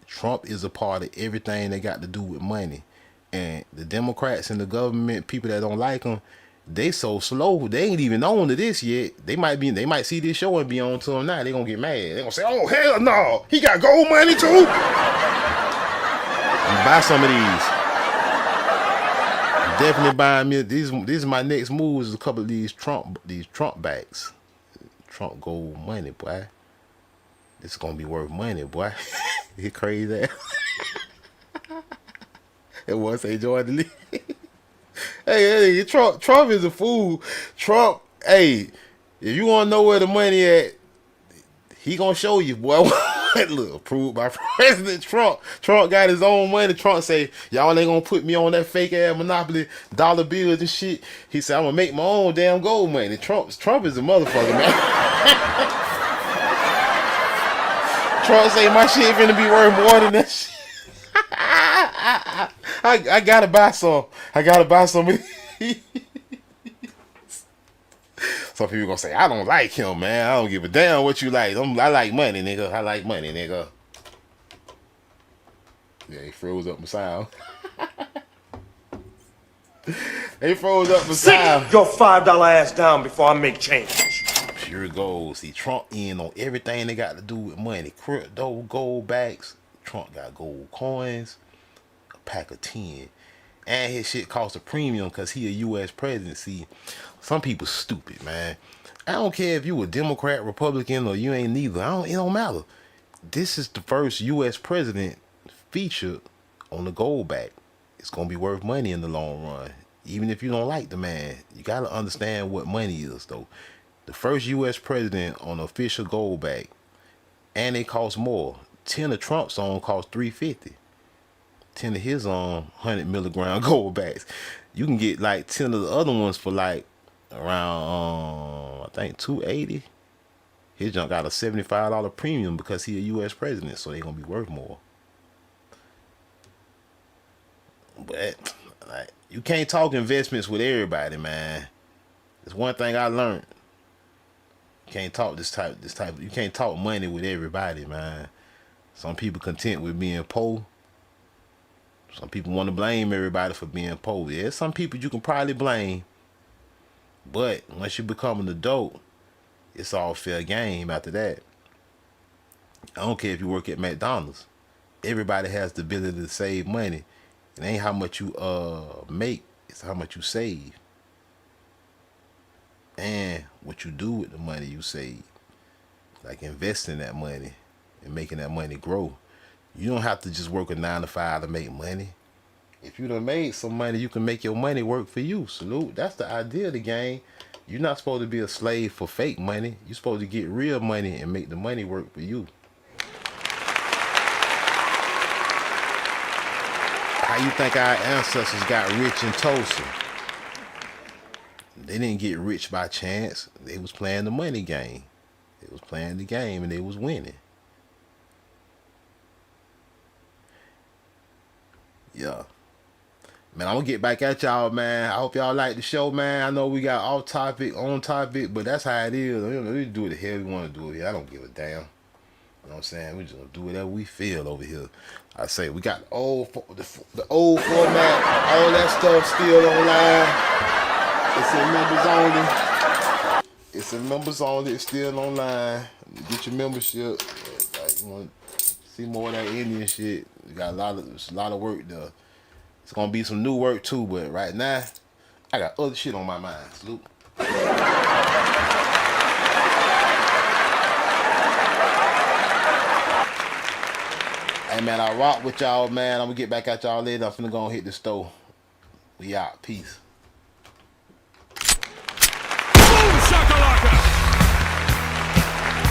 B: Trump is a part of everything they got to do with money. And the Democrats and the government, people that don't like them, they so slow. They ain't even on to this yet. They might see this show and be on to them now. They gonna get mad. They gonna say, "Oh hell no, he got gold money too." Buy some of these. Definitely buying me. These are my next moves. Is a couple of these Trump backs. Trump gold money, boy. This is gonna be worth money, boy. You crazy ass. It was say join the league. Hey, Trump is a fool. Trump, hey, if you want to know where the money at, he gonna show you, boy. Look, approved by President Trump. Trump got his own money. Trump say, y'all ain't gonna put me on that fake ass monopoly dollar bills and shit. He said, I'm gonna make my own damn gold money. Trump is a motherfucker, man. Trump say my shit finna be worth more than that shit. I gotta buy some. I gotta buy some of these. Some people gonna say, I don't like him, man. I don't give a damn what you like. I like money, nigga. I like money, nigga. Yeah, he froze up my sound. He froze up my sound.
C: Sit your $5 ass down before I make change.
B: Pure gold. See, Trump in on everything they got to do with money. Crypto, gold backs. Trump got gold coins. A pack of 10. And his shit costs a premium because he a U.S. president. See, some people stupid, man. I don't care if you a Democrat, Republican, or you ain't neither. It don't matter. This is the first U.S. president featured on the gold back. It's going to be worth money in the long run. Even if you don't like the man, you got to understand what money is, though. The first U.S. president on official gold back, and it costs more. 10 of Trump's on cost $350. 10 of his on 100 milligram gold backs. You can get like 10 of the other ones for like around I think $280. His junk got a $75 premium because he a U.S. president, so they gonna be worth more. But like, you can't talk investments with everybody, man. There's one thing I learned. You can't talk this type. You can't talk money with everybody, man. Some people content with being poor. Some people want to blame everybody for being poor. Yeah, some people you can probably blame. But once you become an adult, it's all fair game after that. I don't care if you work at McDonald's. Everybody has the ability to save money. It ain't how much you make, it's how much you save. And what you do with the money you save. Like investing that money and making that money grow. You don't have to just work a 9 to 5 to make money. If you done made some money, you can make your money work for you. Salute. That's the idea of the game. You're not supposed to be a slave for fake money. You're supposed to get real money and make the money work for you. How you think our ancestors got rich in Tulsa? They didn't get rich by chance. They was playing the money game. They was playing the game and they was winning. Yeah. Man, I'm gonna get back at y'all, man. I hope y'all like the show, man. I know we got off topic, on topic, but that's how it is. We do what the hell we want to do here. I don't give a damn. You know what I'm saying? We just gonna do whatever we feel over here. I say we got the old format, all that stuff still online. It's in members only. It's still online. Get your membership. Like, you want to see more of that Indian shit? We got a lot of work there. It's gonna be some new work too, but right now, I got other shit on my mind. Salute. Hey man, I rock with y'all, man. I'm gonna get back at y'all later. I'm finna go and hit the store. We out. Peace.